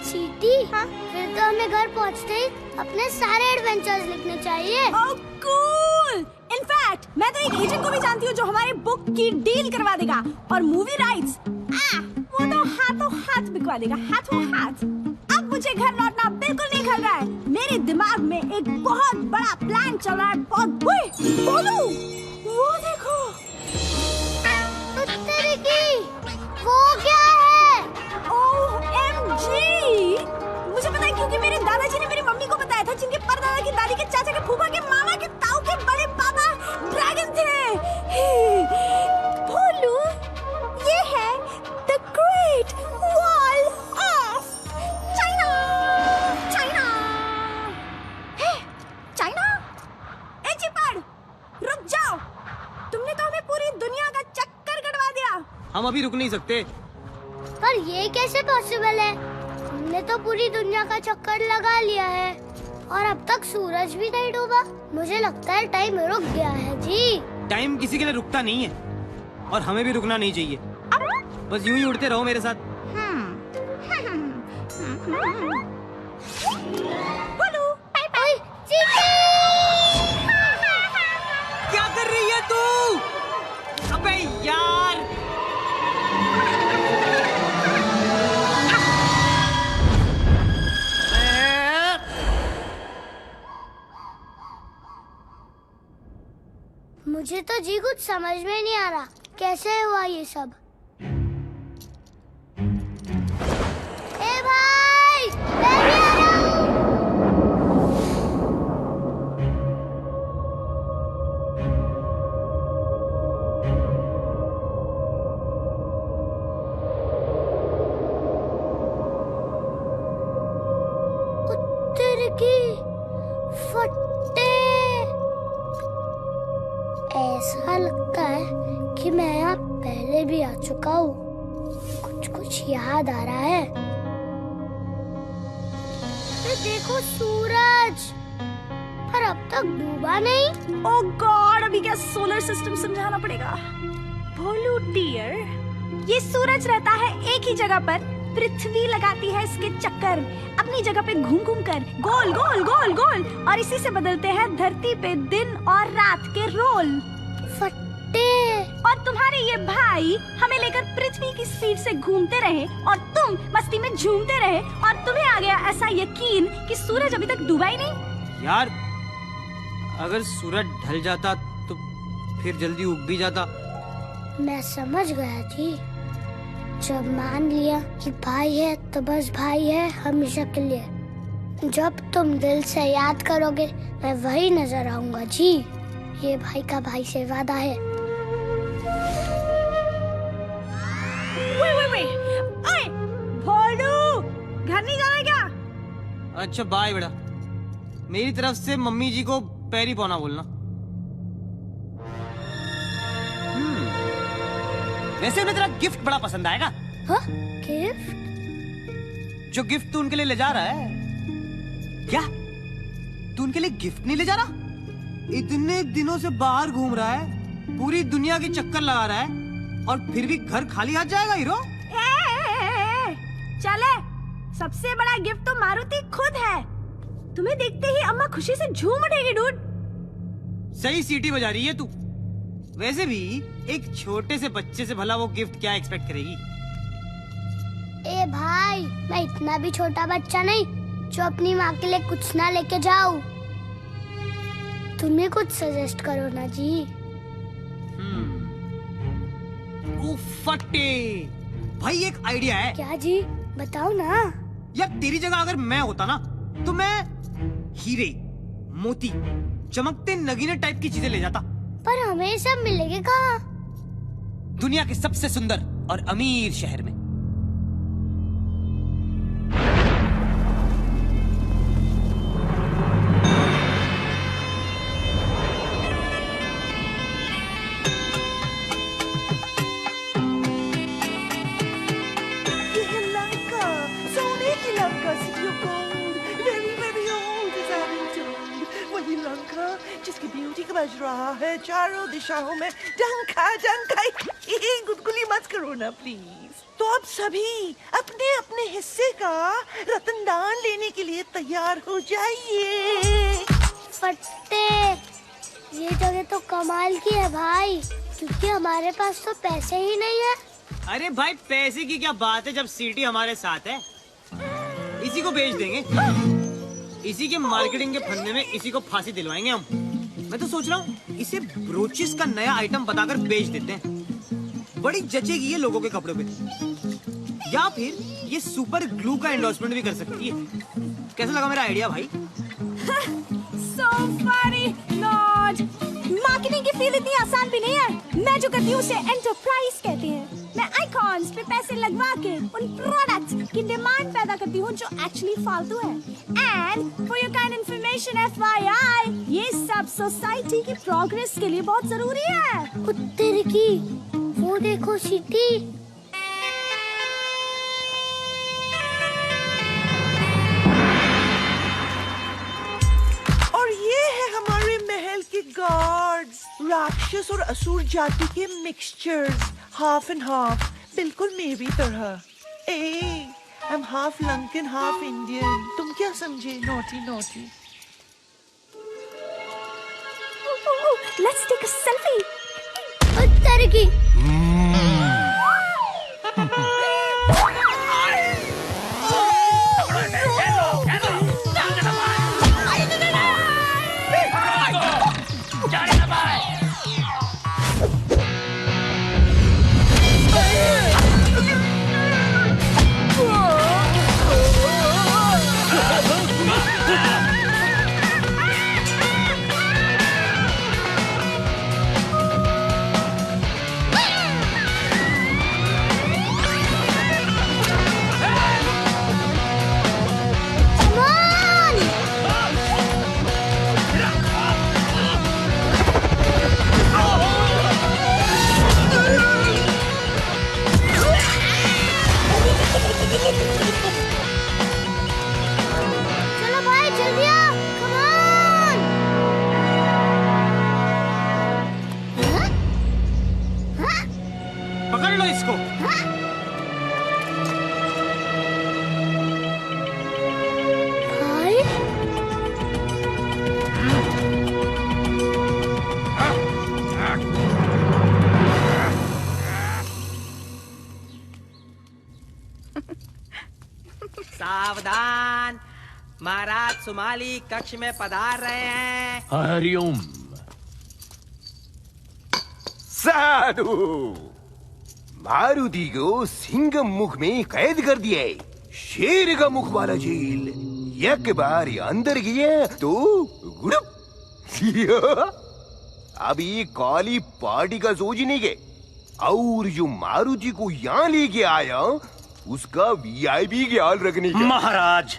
चीटी, हाँ? फिर तो हमें घर पहुंचते ही अपने सारे एडवेंचर्स लिखने चाहिए। ओह कूल! इनफैक्ट मैं तो एक एजेंट को भी जानती हूँ जो हमारे बुक की डील करवा देगा, और मूवी राइट्स वो तो हाथों हाथ बिकवा देगा, हाथों हाथ। अब मुझे घर लौटना बिल्कुल नहीं खल रहा है। मेरे दिमाग में एक बहुत बड़ा प्लान चल रहा है। बोलू, वो देखो। वो क्या है? OMG! मुझे पता है क्योंकि मेरे दादाजी ने मेरी मम्मी को बताया था, जिनके परदादा की दादी के चाचा के फूफा के मामा के ताऊ के बड़े पापा ड्रैगन थे। भोलू, ये है the great wall of China. China? ए चिपड़, रुक जाओ। तुमने तो हमें पूरी दुनिया का चक्कर कटवा दिया। हम अभी रुक नहीं सकते। पर ये कैसे पॉसिबल है? हमने तो पूरी दुनिया का चक्कर लगा लिया है और अब तक सूरज भी नहीं डूबा। मुझे लगता है टाइम रुक गया है जी। टाइम किसी के लिए रुकता नहीं है और हमें भी रुकना नहीं चाहिए। बस यूं ही उड़ते रहो मेरे साथ। बोलू, क्या कर रही है तू? अबे यार! मुझे तो जी कुछ समझ में नहीं आ रहा, कैसे हुआ ये सब। ए भाई, मैं भी आ रहा हूँ। उत्तर की फट्टे। ऐसा लगता है कि मैं यहाँ पहले भी आ चुका हूँ। कुछ याद आ रहा है। देखो सूरज, पर अब तक डूबा नहीं। ओह गॉड, अभी क्या सोलर सिस्टम समझाना पड़ेगा। भोलू डियर, ये सूरज रहता है एक ही जगह पर, पृथ्वी लगाती है इसके चक्कर अपनी जगह पे घूम घूम कर, गोल गोल गोल गोल, और इसी से बदलते हैं धरती पे दिन और रात के रोल। फट्टे। और तुम्हारे ये भाई हमें लेकर पृथ्वी की स्पीड से घूमते रहे और तुम मस्ती में झूमते रहे, और तुम्हें आ गया ऐसा यकीन कि सूरज अभी तक डूबा ही नहीं। यार, अगर सूरज ढल जाता तो फिर जल्दी उग भी जाता। मैं समझ गया जी। जब मान लिया कि भाई है तो बस भाई है हमेशा के लिए। जब तुम दिल से याद करोगे मैं वही नजर आऊंगा जी। ये भाई का भाई से वादा है। ओए, भोलू, घर नहीं जाना क्या? अच्छा बाय बेटा, मेरी तरफ से मम्मी जी को पैरी पौना बोलना। वैसे उन्हें तेरा गिफ्ट बड़ा पसंद आएगा। हाँ? गिफ्ट? जो गिफ्ट तू उनके लिए ले जा रहा है। क्या तू उनके लिए गिफ्ट नहीं ले जा रहा? इतने दिनों से बाहर घूम रहा है, पूरी दुनिया के चक्कर लगा रहा है, और फिर भी घर खाली हाथ जाएगा हीरो? चले, सबसे बड़ा गिफ्ट तो मारुति खुद है। तुम्हें देखते ही अम्मा खुशी से झूम उठेगी डूड। सही सीटी बजा रही है तू। वैसे भी एक छोटे से बच्चे से भला वो गिफ्ट क्या एक्सपेक्ट करेगी? ए भाई, मैं इतना भी छोटा बच्चा नहीं जो अपनी माँ के लिए कुछ ना लेके जाऊं। तुम्हें कुछ सजेस्ट करो ना जी। फट्टे भाई, एक आइडिया है। क्या जी, बताओ ना। यार तेरी जगह अगर मैं होता ना तो मैं हीरे, मोती, चमकते नगीने टाइप की चीजें ले जाता। पर हमें सब मिलेंगे कहाँ? दुनिया के सबसे सुंदर और अमीर शहर में। जिसकी ब्यूटी का बज रहा है चारों दिशाओं में डंका डंका। गुदगुली मत करो ना प्लीज। तो अब सभी अपने अपने हिस्से का रतनदान लेने के लिए तैयार हो जाइए। फट्टे, ये जगह तो कमाल की है भाई, क्योंकि हमारे पास तो पैसे ही नहीं है। अरे भाई, पैसे की क्या बात है जब सिटी हमारे साथ है। इसी को बेच देंगे, इसी के मार्केटिंग के फंदे में इसी को फांसी दिलवाएंगे हम। मैं तो सोच रहा हूँ इसे ब्रोचेस का नया आइटम बताकर बेच देते हैं। बड़ी जचेगी ये लोगों के कपड़ों पे। या फिर ये सुपर ग्लू का एंडोर्समेंट भी कर सकती है। कैसा लगा मेरा आइडिया भाई? So funny, Lord. मार्केटिंग की फील्ड इतनी आसान भी नहीं है। मैं जो करती हूँ उसे एंटरप्राइज कहते हैं। मैं आइकॉन्स पे पैसे लगवा के उन प्रोडक्ट्स की डिमांड पैदा करती हूँ जो एक्चुअली फालतू है। And for your kind information FYI, ये सब सोसाइटी की प्रोग्रेस के लिए बहुत जरूरी है। उत्तर की वो देखो सिटी। और ये है हमारे महल के गार्ड्स, राक्षस और असुर जाति के मिक्सचर्स, हाफ एंड हाफ, बिल्कुल मेरी तरह। I am half Lankan half Indian. तुम क्या समझे? Naughty naughty. Let's take a selfie. उत्तर की सावधान, महाराज सुमाली कक्ष में पधार रहे हैं। हरिओम। साधु मारुति को सिंह मुख में कैद कर दिया है। शेर का मुख वाला जेल एक बार अंदर गया तो गुड़प। अब ये काली पार्टी का सोचने के और जो मारुति को यहाँ लेके आया उसका वीआईपी ख्याल रखने का। महाराज,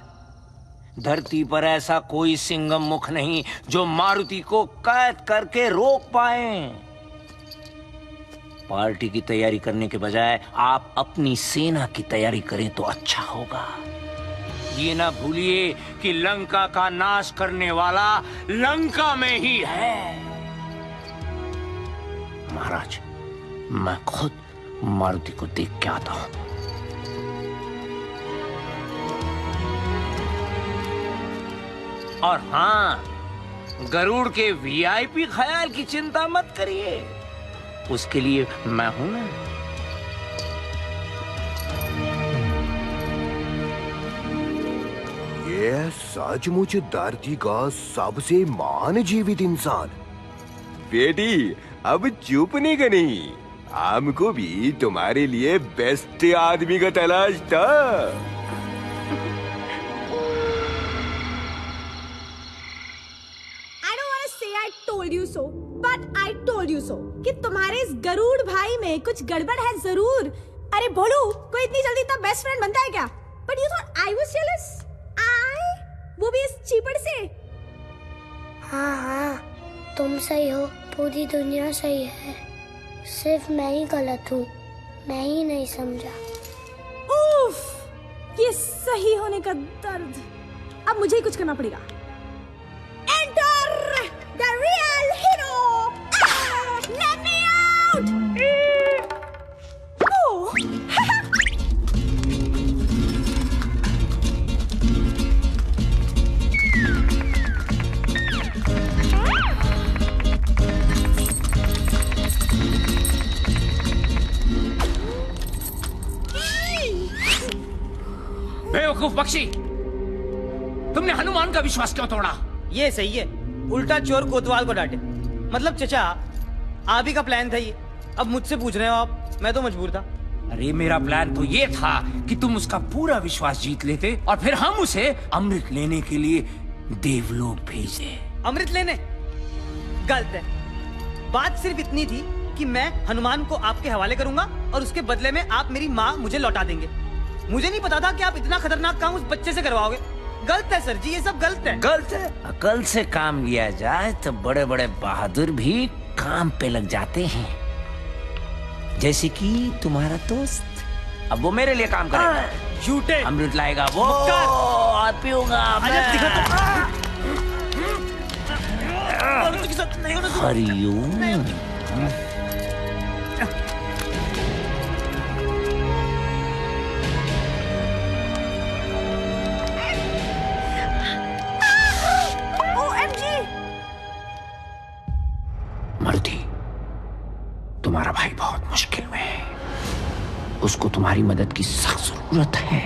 धरती पर ऐसा कोई सिंगम मुख नहीं जो मारुति को कैद करके रोक पाए। पार्टी की तैयारी करने के बजाय आप अपनी सेना की तैयारी करें तो अच्छा होगा। ये ना भूलिए कि लंका का नाश करने वाला लंका में ही है। महाराज, मैं खुद मारुति को देख के आता हूं। और हाँ, गरुड़ के वीआईपी ख्याल की चिंता मत करिए, उसके लिए मैं हूं ना। ये सचमुच धरती का सबसे महान जीवित इंसान। बेटी, अब चुप नहीं करनी। हमको भी तुम्हारे लिए बेस्ट आदमी का तलाश था। I told you so, but I told you so कि तुम्हारे इस गरुड़ भाई में कुछ गड़बड़ है जरूर। अरे बोलू, कोई इतनी जल्दी इतना बेस्ट फ्रेंड बनता है क्या? But you thought I was jealous? वो भी इस चीपड़ से। हाँ, तुम सही हो, पूरी दुनिया सही है, सिर्फ मैं ही गलत हूँ, मैं ही नहीं समझा। उफ, ये सही होने का दर्द। अब मुझे ही कुछ करना पड़ेगा। Enter the real hero! Let me out! Oh! बेवकूफ पक्षी, तुमने हनुमान का विश्वास क्यों तोड़ा? ये सही है, उल्टा चोर कोतवाल को डांटे। मतलब चचा, आप ही का प्लान था ये। अब मुझसे पूछ रहे हो आप, मैं तो मजबूर था। अरे मेरा प्लान तो ये था कि तुम उसका पूरा विश्वास जीत लेते और फिर हम उसे अमृत लेने के लिए देवलोक भेजे। अमृत लेने? गलत है। बात सिर्फ इतनी थी कि मैं हनुमान को आपके हवाले करूंगा और उसके बदले में आप मेरी माँ मुझे लौटा देंगे। मुझे नहीं पता था कि आप इतना खतरनाक काम उस बच्चे से करवाओगे। गलत है सर जी, ये सब गलत है। गलत है? अकल से काम लिया जाए तो बड़े बड़े बहादुर भी काम पे लग जाते हैं, जैसे कि तुम्हारा दोस्त। अब वो मेरे लिए काम करेगा, झूठे अमृत लाएगा वो और पीऊंगा मैं। हरिओम। मारुति, तुम्हारा भाई बहुत मुश्किल में है, उसको तुम्हारी मदद की सख्त जरूरत है।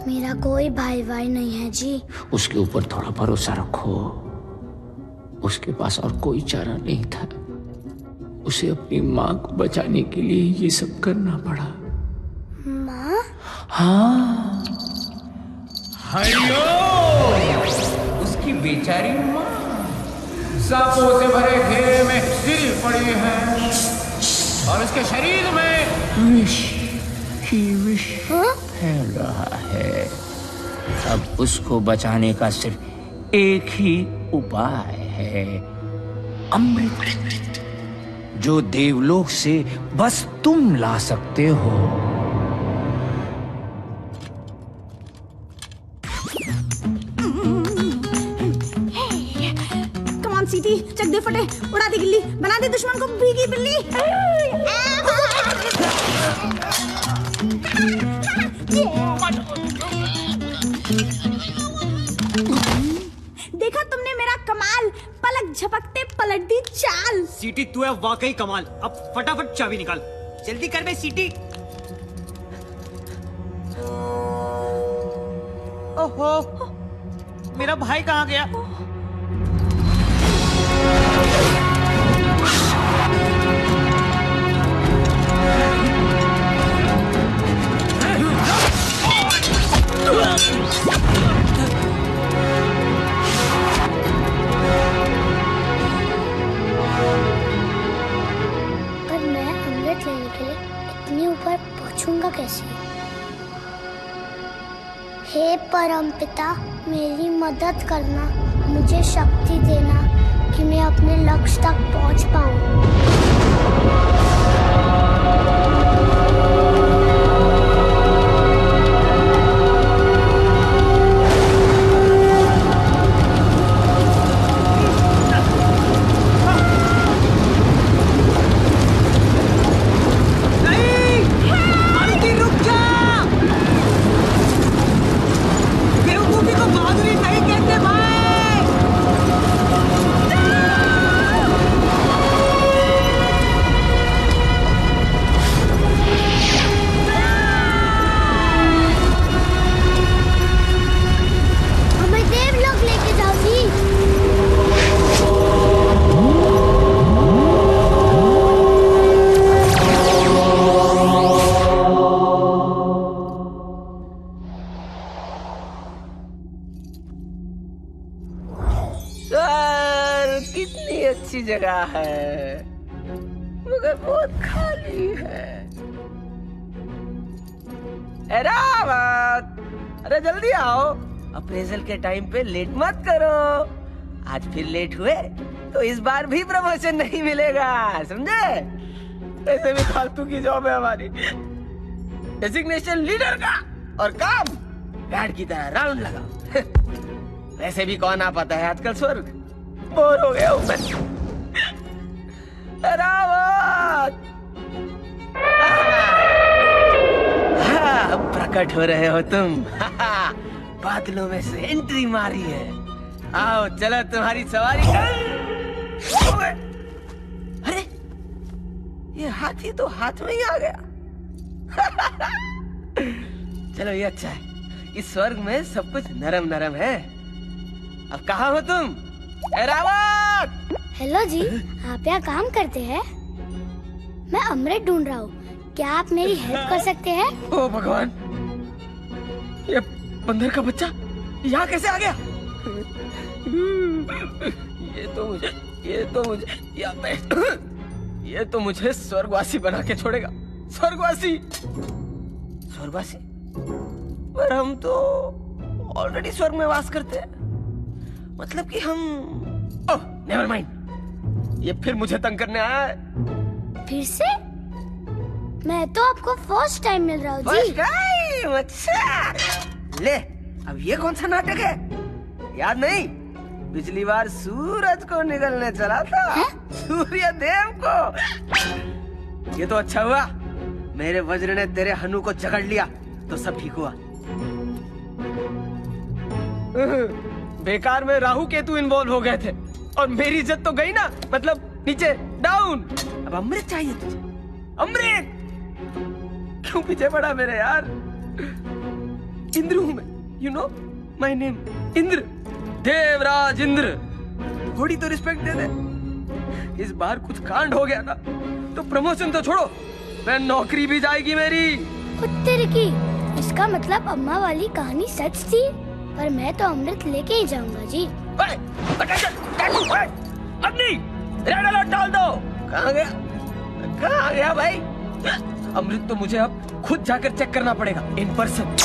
मेरा कोई भाई नहीं है जी। उसके ऊपर थोड़ा भरोसा रखो। उसके पास और कोई चारा नहीं था, उसे अपनी माँ को बचाने के लिए ये सब करना पड़ा। माँ? हाँ। हरिओम। उसकी बेचारी माँ सांपों से भरे घेरे में गिरी पड़ी है और उसके शरीर में विष ही विष फैल रहा है। अब उसको बचाने का सिर्फ एक ही उपाय है, अमृत, जो देवलोक से बस तुम ला सकते हो। सीटी, चक दे फटे, उड़ा दे गिल्ली, बना दे दुश्मन को भीगी बिल्ली। देखा तुमने मेरा कमाल, पलक झपकते पलट दी चाल। सीटी, तू है वाकई कमाल। अब फटाफट चाबी निकाल, जल्दी कर बे सीटी। ओहो, मेरा भाई कहाँ गया? पर मैं अमृत लेने के लिए इतनी ऊपर पहुंचूंगा कैसे? हे परमपिता, मेरी मदद करना, मुझे शक्ति देना कि मैं अपने लक्ष्य तक पहुंच पाऊं। अच्छी जगह है मगर बहुत खाली है। रावत, अरे जल्दी आओ, अप्रेजल के टाइम पे लेट मत करो। आज फिर लेट हुए तो इस बार भी प्रमोशन नहीं मिलेगा, समझे? ऐसे भी फालतू की जॉब है हमारी, डेजिग्नेशन लीडर का, और काम गार्ड की तरह राउंड लगाओ। वैसे भी कौन आ पाता है आजकल स्वर्ग, बोर हो गया हूं मैं। रावत, हाँ, प्रकट हो रहे हो तुम। बादलों में से एंट्री मारी है। आओ चलो तुम्हारी सवारी कर। अरे ये हाथी तो हाथ में ही आ गया। चलो ये अच्छा है, इस स्वर्ग में सब कुछ नरम नरम है। अब कहाँ हो तुम? रावत! हेलो जी, आप यहाँ काम करते हैं? मैं अमृत ढूंढ रहा हूँ, क्या आप मेरी हेल्प कर सकते हैं? ओ भगवान, ये बंदर का बच्चा यहाँ कैसे आ गया? ये तो मुझे स्वर्गवासी बना के छोड़ेगा। स्वर्गवासी पर हम तो ऑलरेडी स्वर्ग में वास करते हैं। मतलब कि हम ओह नेवर माइंड, ये फिर मुझे तंग करने आया है। फिर से? मैं तो आपको फर्स्ट टाइम मिल रहा हूँ जी। First time? अच्छा ले, अब ये कौन सा नाटक है? याद नहीं, पिछली बार सूरज को निगलने चला था, सूर्य देव को। ये तो अच्छा हुआ मेरे वज्र ने तेरे हनु को जकड़ लिया, तो सब ठीक हुआ। बेकार में राहु केतु इन्वॉल्व हो गए थे और मेरी इज्जत तो गई ना, मतलब नीचे डाउन। अब अमृत चाहिए तुझे, अमृत। क्यों पीछे पड़ा मेरे यार? इंद्र हूं मैं, you know my name Indra, Devraj Indra. थोड़ी तो रिस्पेक्ट दे दे। इस बार कुछ कांड हो गया ना तो प्रमोशन तो छोड़ो, मैं नौकरी भी जाएगी मेरी। उत्तर की, इसका मतलब अम्मा वाली कहानी सच थी, पर मैं तो अमृत लेके ही जाऊंगा जी। अग्नि, रेड अलर्ट डाल दो। कहाँ गया भाई? अमृत तो मुझे अब खुद जाकर चेक करना पड़ेगा इन पर्सन।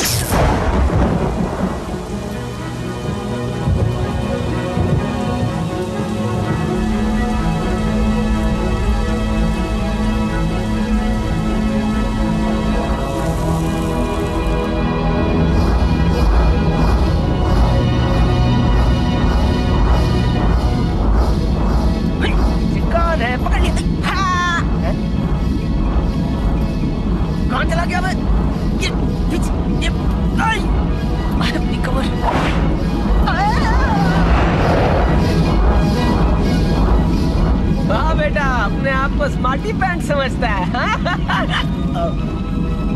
स्मार्टी पैंट समझता है।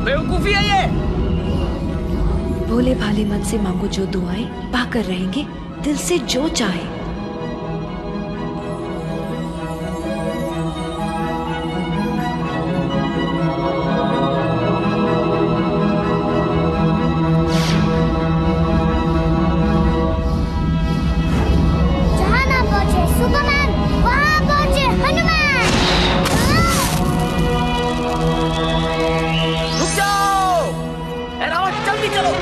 बेवकूफी है ये। भोले भाले मन से मांगो जो दुआएं, पाकर रहेंगे दिल से जो चाहे। जहाँ ना पहुँचे सुपरमैन, वहाँ पहुँचे हनुमान। रुक जाओ! एरावत जल्दी चलो!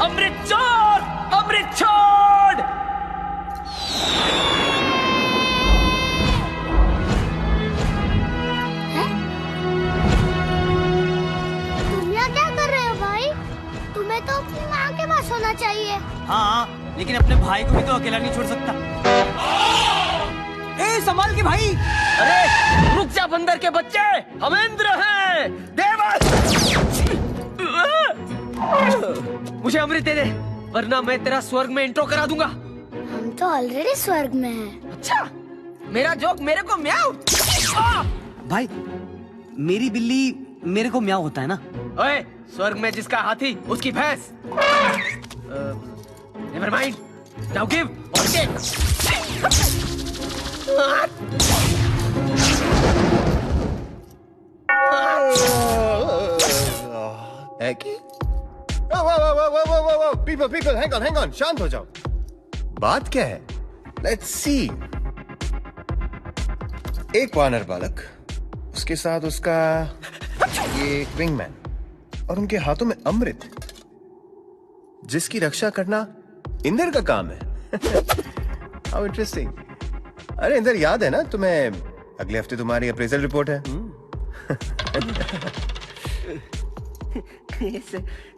अमृत छोड़! अमृत छोड़! तुम यहाँ क्या कर रहे हो भाई? तुम्हें तो अपनी माँ के पास होना चाहिए। हाँ, लेकिन अपने भाई को भी तो अकेला नहीं छोड़ सकता। ए, संभाल के भाई! अरे रुक जा बंदर के बच्चे, हम इंद्र हैं, देवस! मुझे अमृत दे दे, वरना मैं तेरा स्वर्ग में इंट्रो करा दूंगा। हम तो ऑलरेडी स्वर्ग में हैं। अच्छा, मेरा जोक मेरे को म्याऊ। भाई, मेरी बिल्ली मेरे को म्याऊ होता है ना। ओए, स्वर्ग में जिसका हाथी उसकी भैंस। नेवर माइंड, नाउ गिव और take. Eki? Whoa, people, hang on, शांत हो जाओ। बात क्या है? Let's see. एक वानर बालक, उसके साथ उसका ये विंगमैन, और उनके हाथों में अमृत, जिसकी रक्षा करना इंद्र का काम है। How interesting. अरे इंद्र, याद है ना तुम्हें, अगले हफ्ते तुम्हारी अप्रेजल रिपोर्ट है।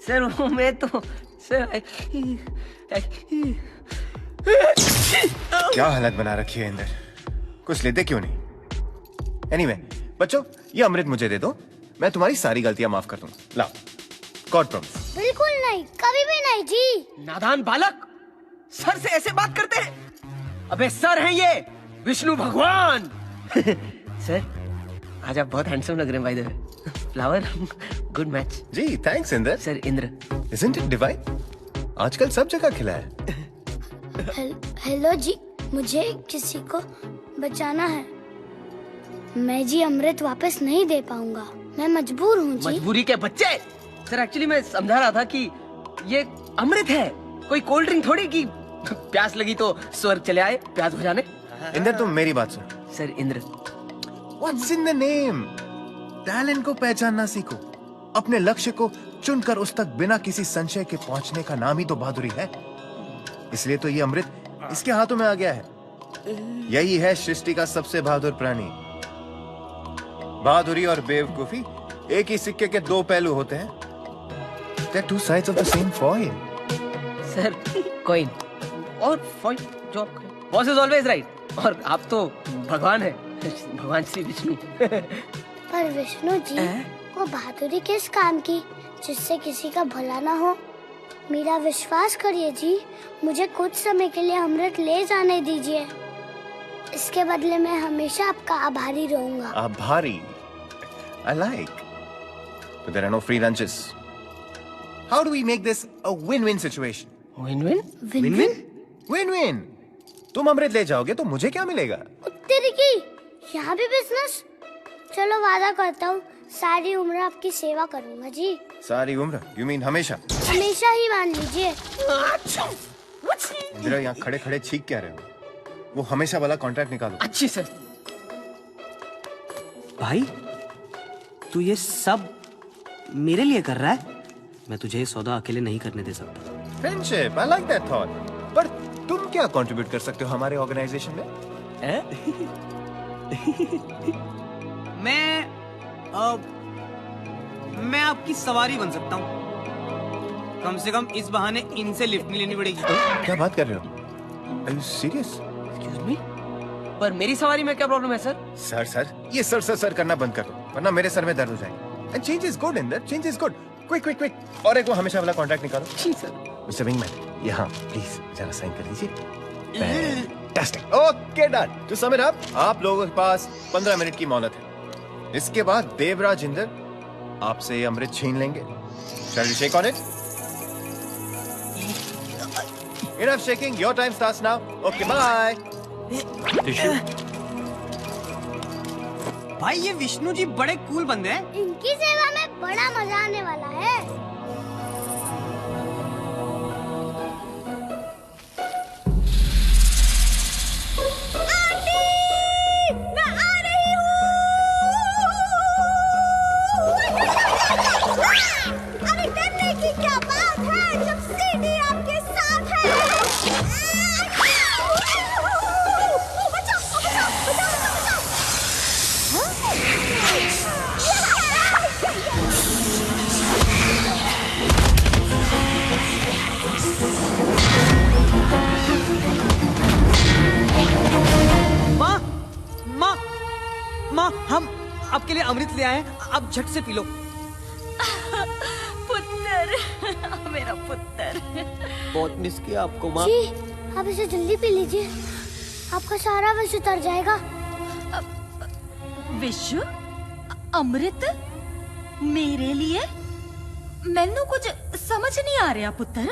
सर वो मैं तो सर क्या हालत बना रखी है इंद्र, कुछ लेते क्यों नहीं? एनीवे, बच्चों ये अमृत मुझे दे दो, मैं तुम्हारी सारी गलतियां माफ कर दूंगा। लाओ, गॉड प्रॉमिस। बिल्कुल नहीं, कभी भी नहीं जी। नादान बालक, सर से ऐसे बात करते हैं? अबे सर हैं ये विष्णु भगवान। सर आज आप बहुत हैंडसम लग रहे हैं, by the way. Flower, good match. जी thanks Indra. Sir Indra. Isn't it divine? आजकल सब जगह खिला है। हेलो जी, मुझे किसी को बचाना है। मैं जी अमृत वापस नहीं दे पाऊंगा, मैं मजबूर हूँ जी। मजबूरी के बच्चे। सर एक्चुअली मैं समझा रहा था कि ये अमृत है, कोई कोल्ड ड्रिंक थोड़ी कि प्यास लगी तो स्वर्ग चले आए प्यास बुझाने। इंद्र तुम मेरी बात सुन। Sir Indra. What's in the name? Talent को पहचानना सीखो, अपने लक्ष्य को चुनकर उस तक बिना किसी संशय के पहुंचने का नाम ही तो बहादुरी है। इसलिए तो ये अमृत इसके हाथों में आ गया है। यही है सृष्टि का सबसे बहादुर प्राणी। बहादुरी और बेवकूफी एक ही सिक्के के दो पहलू होते हैं। They're two sides of the same coin. Sir coin और फॉइन, जो बॉस इज ऑलवेज राइट। और आप तो भगवान है, भगवान श्री विष्णु। पर विष्णु जी, वो बहादुरी किस काम की जिससे किसी का भला ना हो? मेरा विश्वास करिए जी, मुझे कुछ समय के लिए अमृत ले जाने दीजिए। इसके बदले मैं हमेशा आपका आभारी रहूंगा। आभारी? I like. But there are no free lunches. How do we make this a win-win situation? Win-win? Win-win? Win-win. तुम अमृत ले जाओगे तो मुझे क्या मिलेगा? तेरी की यहाँ भी बिजनेस? चलो वादा करता हूँ, सारी उम्र आपकी सेवा करूँगा जी। सारी उम्र? You mean हमेशा? हमेशा ही मान लीजिए। इंदिरा यहाँ खड़े खड़े छींक क्या रहे हो? वो हमेशा वाला कॉन्ट्रैक्ट निकालो। अच्छी सर। भाई तू ये सब मेरे लिए कर रहा है? मैं तुझे ये सौदा अकेले नहीं करने दे सकता। Friendship, I like that thought. पर तुम क्या कंट्रीब्यूट कर सकते हो हमारे ऑर्गेनाइजेशन में? मैं आपकी सवारी बन सकता हूँ। कम से कम इस बहाने इनसे लिफ्ट नहीं लेनी पड़ेगी। क्या बात कर रहे हो? Are you serious? Excuse me? पर मेरी सवारी में क्या प्रॉब्लम है सर? सर ये सर करना बंद कर दो, वरना मेरे सर में दर्द हो जाएगा। And change is good, Inder. Change is good. Quick. और एक वो हमेशा वाला कॉन्ट्रैक्ट निकालो। जी सर। मिस्टर विंगमैन, यहाँ प्लीज जरा साइन कर लीजिए। Fantastic. Okay done. To sum it up, आप लोगों के पास 15 मिनट की मोहलत है। इसके बाद देवराज इंद्र आपसे ये अमृत छीन लेंगे। Shall we shake on it? Enough shaking. Your time starts now. Okay, bye. Tissue. भाई ये विष्णु जी बड़े कूल बंदे हैं। इनकी सेवा में बड़ा मजा आने वाला है। आंटी, मैं आ रही हूँ। अरे डरने की क्या बात है जब सीडी आपके साथ है। माँ, हम आपके लिए अमृत ले आए हैं, आप झट से पी लो। पुत्र, मेरा पुत्र। बहुत मिस किया आपको माँ। जी, आप इसे जल्दी पी लीजिए, आपका सारा विष उतर जाएगा। विष? अमृत? मेरे लिए? मैंने कुछ समझ नहीं आ रहा पुत्र।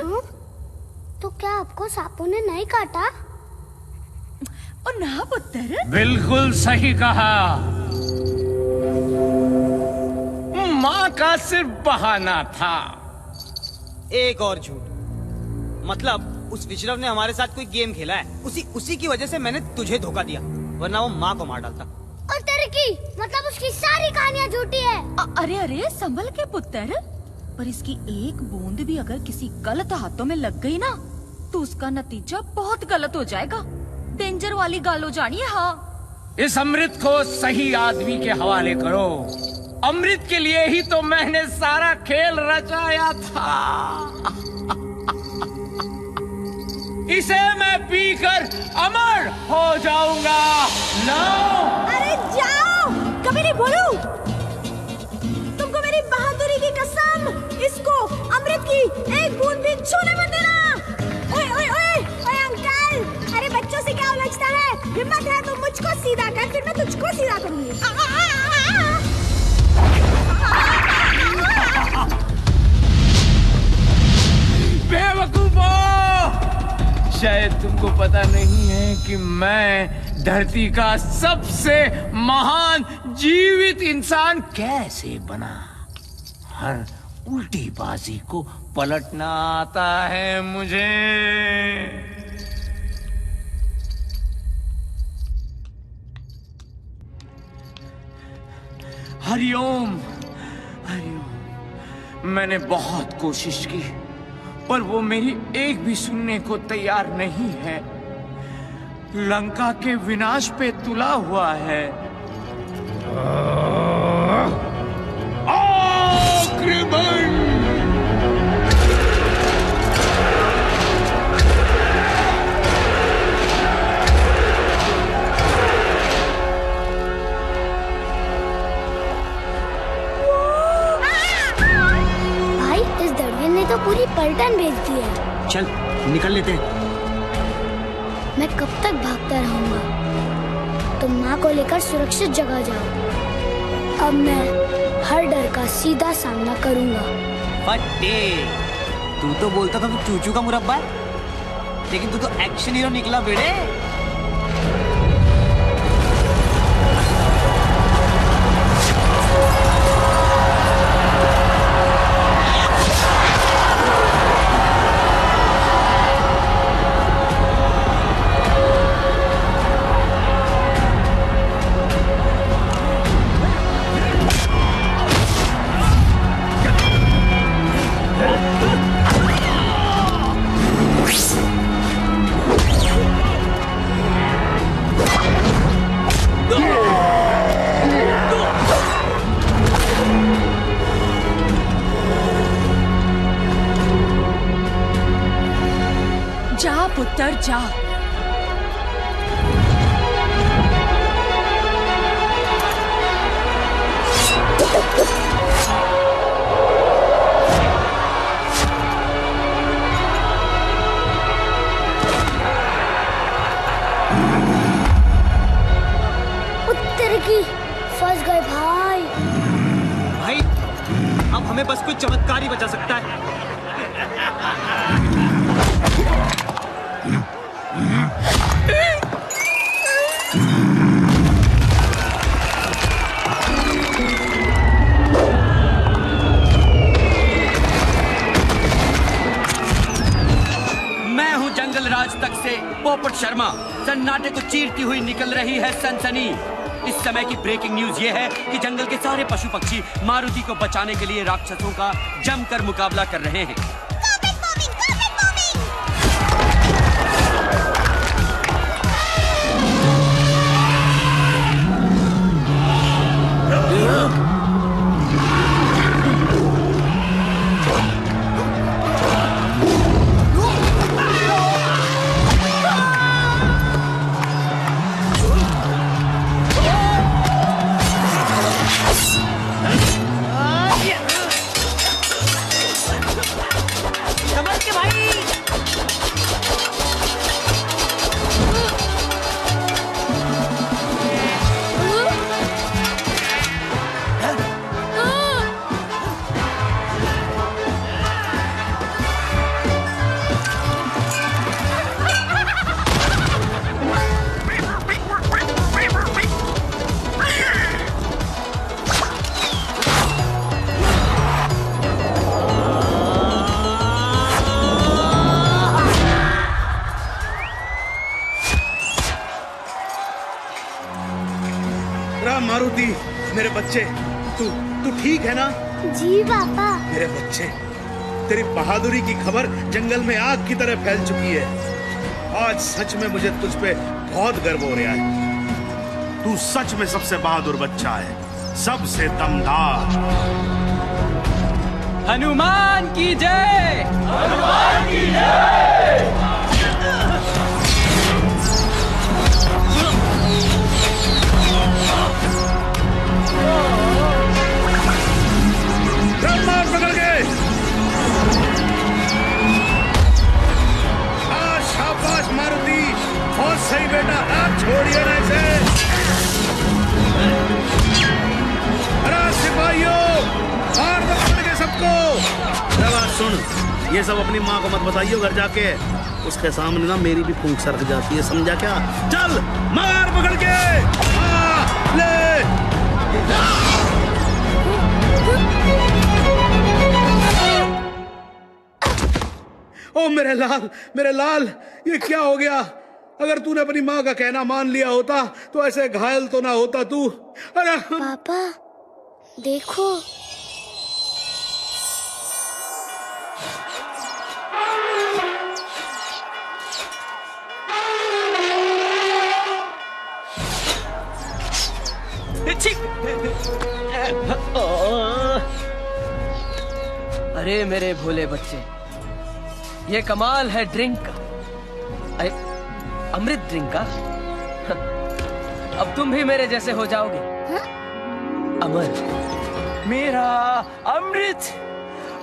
तो क्या आपको सांपों ने नहीं काटा? और ना पुत्र। बिल्कुल सही कहा। माँ का सिर्फ बहाना था। एक और झूठ। मतलब उस विश्रव ने हमारे साथ कोई गेम खेला है, उसी की वजह से मैंने तुझे धोखा दिया, वरना वो माँ को मार डालता। और तेरे की मतलब उसकी सारी कहानियाँ झूठी है। अरे अरे संभल के पुत्र, पर इसकी एक बूंद भी अगर किसी गलत हाथों में लग गई ना तो उसका नतीजा बहुत गलत हो जाएगा। डेंजर वाली गाल हो जानी है। हाँ, इस अमृत को सही आदमी के हवाले करो। अमृत के लिए ही तो मैंने सारा खेल रचाया था। इसे मैं पीकर अमर हो जाऊंगा। लो। अरे जाओ, कभी नहीं बोलू। तुमको मेरी बहादुरी की कसम, इसको अमृत की एक बूंद भी छूने मत देना। ओए ओए ओए ओए अंकल, अरे बच्चों से क्या उलझता है? हिम्मत है तो मुझको सीधा कर, फिर मैं तुझको सीधा करूंगी। बेवकूफो! शायद तुमको पता नहीं है कि मैं धरती का सबसे महान जीवित इंसान कैसे बना। हर उल्टी बाजी को पलटना आता है मुझे। हरिओम, हरिओम। मैंने बहुत कोशिश की पर वो मेरी एक भी सुनने को तैयार नहीं है। लंका के विनाश पे तुला हुआ है। आक्रमण! भाई इस दड़ियन ने तो पूरी पलटन भेज दी है। चल निकल लेते हैं। मैं कब तक भागता रहूंगा? तुम माँ को लेकर सुरक्षित जगह जाओ। अब मैं हर डर का सीधा सामना करूंगा। फटे, तू तो बोलता था तू चूचू का मुरब्बा है, लेकिन तू तो एक्शन हीरो निकला बेटे। जा पुत्र जा। उत्तर की फंस गए भाई। भाई हमें बस कोई चमत्कार ही बचा सकता है। मैं हूं जंगल राज तक से पोपट शर्मा। सन्नाटे को चीरती हुई निकल रही है सनसनी। इस समय की ब्रेकिंग न्यूज ये है कि जंगल के सारे पशु पक्षी मारुति को बचाने के लिए राक्षसों का जमकर मुकाबला कर रहे हैं। मारुति, मेरे बच्चे, तू ठीक है ना? जी पापा। मेरे बच्चे, तेरी बहादुरी की खबर जंगल में आग की तरह फैल चुकी है। आज सच में मुझे तुझ पे बहुत गर्व हो रहा है। तू सच में सबसे बहादुर बच्चा है, सबसे दमदार। हनुमान की जय! हनुमान की जय! ब्रह्मास्त्र पकड़ के! शाबाश मारुति, बहुत सही बेटा, आप छोड़िए ना इसे। अरे सिपाहियों, मार दो पकड़ के सबको। बात सुन, ये सब अपनी माँ को मत बताइए घर जाके, उसके सामने ना मेरी भी फूंक सरक जाती है, समझा क्या? चल मार पकड़ के, ले। ओ मेरे लाल, ये क्या हो गया? अगर तूने अपनी माँ का कहना मान लिया होता तो ऐसे घायल तो ना होता तू। अरे पापा देखो, अरे मेरे भोले बच्चे, ये कमाल है ड्रिंक का, अमृत ड्रिंक का। अब तुम भी मेरे जैसे हो जाओगे। अमर, मेरा अमृत,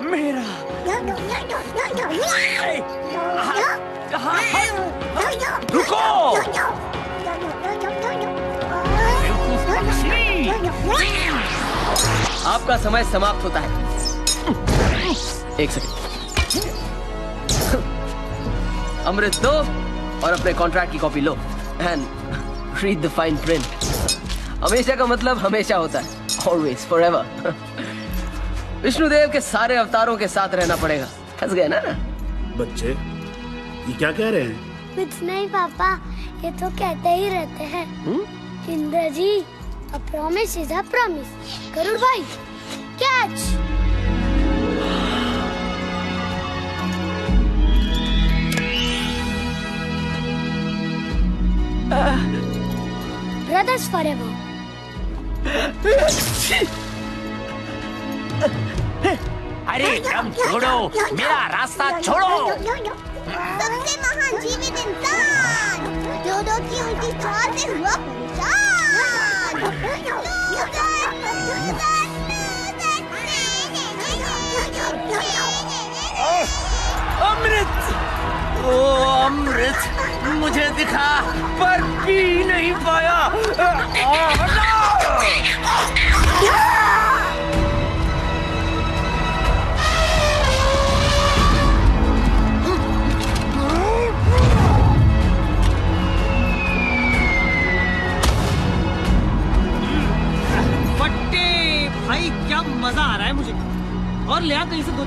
मेरा। रुको! आपका समय समाप्त होता है। एक सेकंड, अमृत दो और अपने कॉन्ट्रैक्ट की copy low and read the fine print. हमेशा का मतलब हमेशा होता है, ऑलवेज, फॉरएवर। विष्णुदेव के सारे अवतारों के साथ रहना पड़ेगा। फंस गए ना? बच्चे, ये क्या कह रहे हैं? कुछ नहीं पापा, ये तो कहते ही रहते हैं। इंद्र जी, a promise is a promise। Garuda भाई, कैच! Brothers forever। अरे दम छोड़ो, मेरा रास्ता छोड़ो। सबसे महान जीवित इंसान, डोडो की उनकी चाल से हुआ परेशान। अमृत, ओ अमृत, मुझे दिखा पर पी नहीं पाया।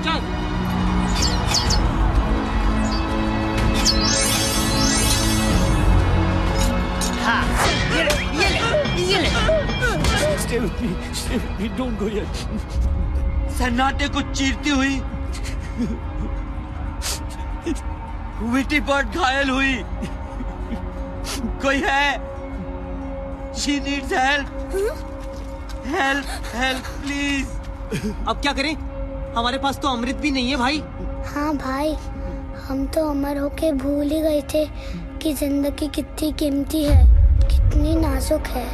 चल। हाँ, ये ले। Stay with me, don't go yet. सन्नाटे को चीरती हुई विटी पॉट घायल हुई। कोई है? She needs help. Help, please. अब क्या करें? हमारे पास तो अमृत भी नहीं है भाई। हाँ भाई, हम तो अमर होके भूल ही गए थे कि जिंदगी कितनी कीमती है, कितनी नाजुक है।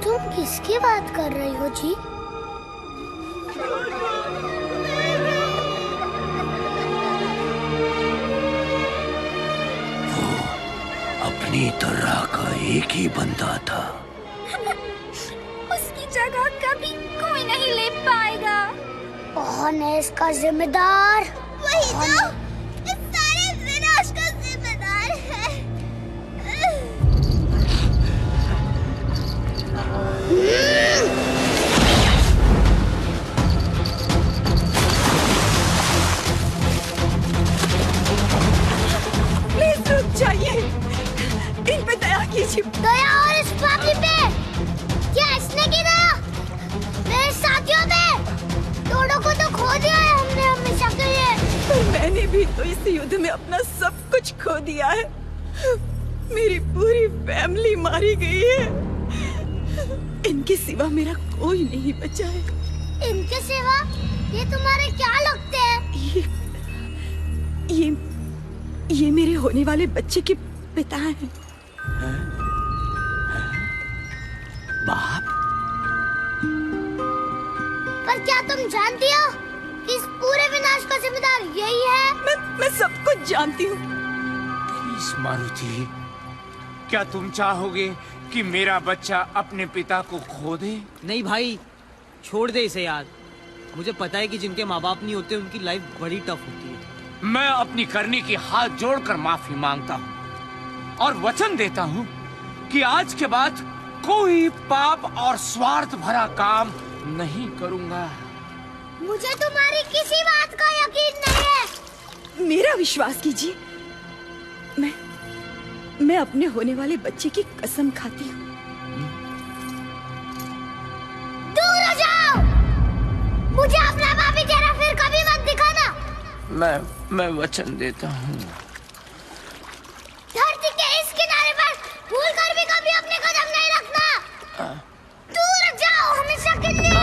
तुम किसकी बात कर रही हो जी? वो अपनी तरह का एक ही बंदा था। उसकी जगह कभी कोई नहीं ले पाएगा। कौन है इसका जिम्मेदार? वही जो इस सारे विनाश का जिम्मेदार है। प्लीज रुक जाइए, इन पे दया कीजिए। दया और इस फैमिली पे? क्या इसने की दया? मेरे साथियों पे? दोनों को तो खो दिया है हमने हमेशा के लिए। पर मैंने भी तो इस युद्ध में अपना सब कुछ खो दिया है। मेरी पूरी फैमिली मारी गई है। इनके सिवा मेरा कोई नहीं बचा है। इनके सिवा? ये तुम्हारे क्या लगते हैं? ये मेरे होने वाले बच्चे के पिता हैं। बाप? पर क्या तुम जानती हो कि इस पूरे विनाश का जिम्मेदार यही है? मैं सब कुछ जानती हूँ। प्लीज मारुति, क्या तुम चाहोगे कि मेरा बच्चा अपने पिता को खो दे? नहीं भाई, छोड़ दे इसे यार। मुझे पता है कि जिनके माँ बाप नहीं होते उनकी लाइफ बड़ी टफ होती है। मैं अपनी करनी की हाथ जोड़कर माफी मांगता हूँ और वचन देता हूँ कि आज के बाद कोई पाप और स्वार्थ भरा काम नहीं करूँगा। मुझे तुम्हारी किसी बात का यकीन नहीं है। मेरा विश्वास कीजिए, मैं अपने होने वाले बच्चे की कसम खाती हूँ। दूर हो जाओ! मुझे अपना भाभी चेहरा फिर कभी मत दिखाना। मैं वचन देता हूँ। धरती के इस किनारे पर भूल कर भी कभी अपने कदम नहीं रखना। दूर जाओ हमेशा के लिए।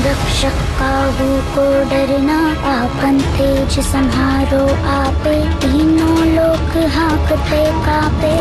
रक्षक काहू को डरना, आपन तेज संहारो आपे, तीनों लोग हाँकते कापे।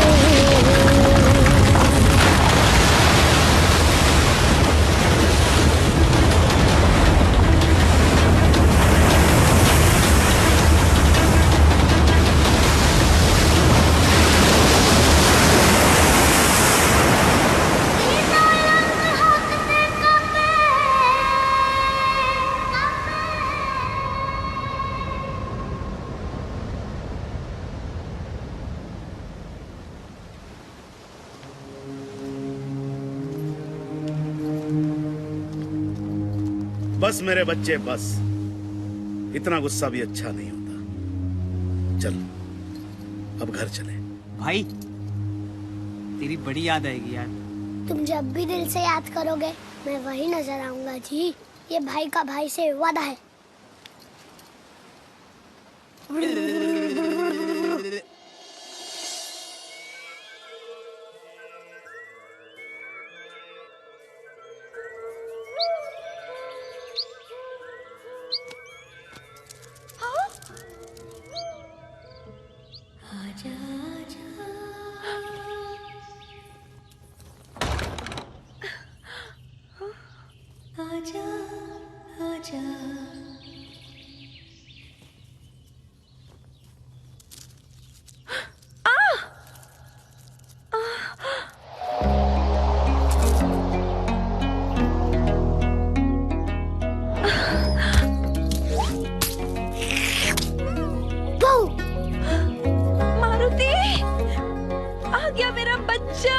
बस मेरे बच्चे बस, इतना गुस्सा भी अच्छा नहीं होता। चल अब घर चले। भाई तेरी बड़ी याद आएगी यार। तुम जब भी दिल से याद करोगे मैं वही नजर आऊंगा जी। ये भाई का भाई से वादा है। आजा आजा मारुति आ गया मेरा बच्चा,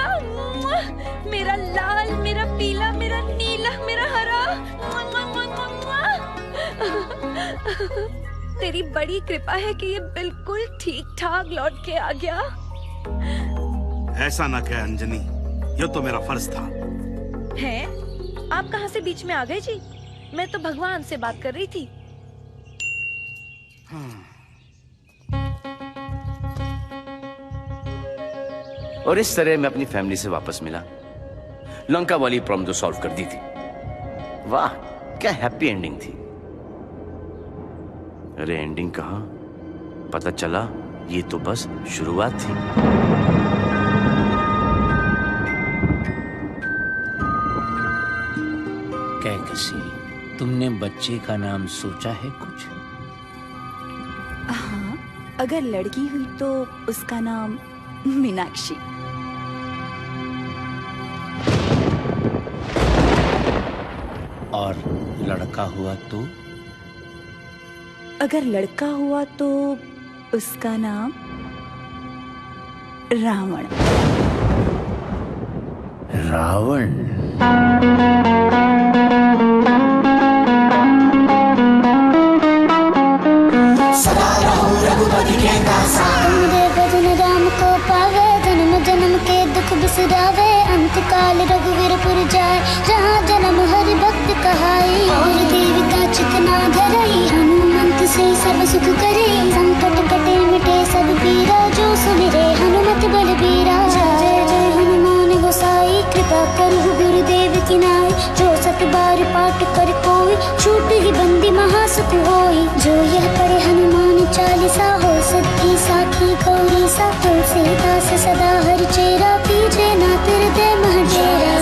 मेरा लाल, मेरा पीला, मेरा नीला, मेरा हरा। तेरी बड़ी कृपा है कि ये बिल्कुल ठीक ठाक लौट के आ गया। ऐसा ना कह अंजनी, ये तो मेरा फर्ज था। है? आप कहाँ से बीच में आ गए जी? मैं तो भगवान से बात कर रही थी। और इस तरह मैं अपनी फैमिली से वापस मिला। लंका वाली प्रॉब्लम तो सॉल्व कर दी थी। वाह, क्या हैप्पी एंडिंग थी। अरे एंडिंग कहाँ, पता चला ये तो बस शुरुआत थी। कैकसी, तुमने बच्चे का नाम सोचा है कुछ? हाँ, अगर लड़की हुई तो उसका नाम मीनाक्षी। और लड़का हुआ तो? अगर लड़का हुआ तो उसका नाम रावण। रावण? सदा रहो रघुपति के दासा। तुमरे भजन राम को पावे, जन्म जन्म के दुख बिसरावे। अंत काल रघुवीरपुर जाए, जहाँ जन्म हरि भक्त कहाई। और देवता चितना धरई, हनुमंत से सब सुख करे। संकट कटे मिटे सब पीरा, जो सुमिरे हनुमत बलबीरा। जय जय हनुमान गोसाई, कृपा करहु गुरुदेव की नाई। जो सत बार पाठ कर कोई, छूट ही बंदी महासुख होई। जो यह पढ़े हनुमान चालीसा, हो सिद्धि साखी गौरी सा। तुलसीदास सदा हरिचेरा, कीजे ना हृदय महडेरा।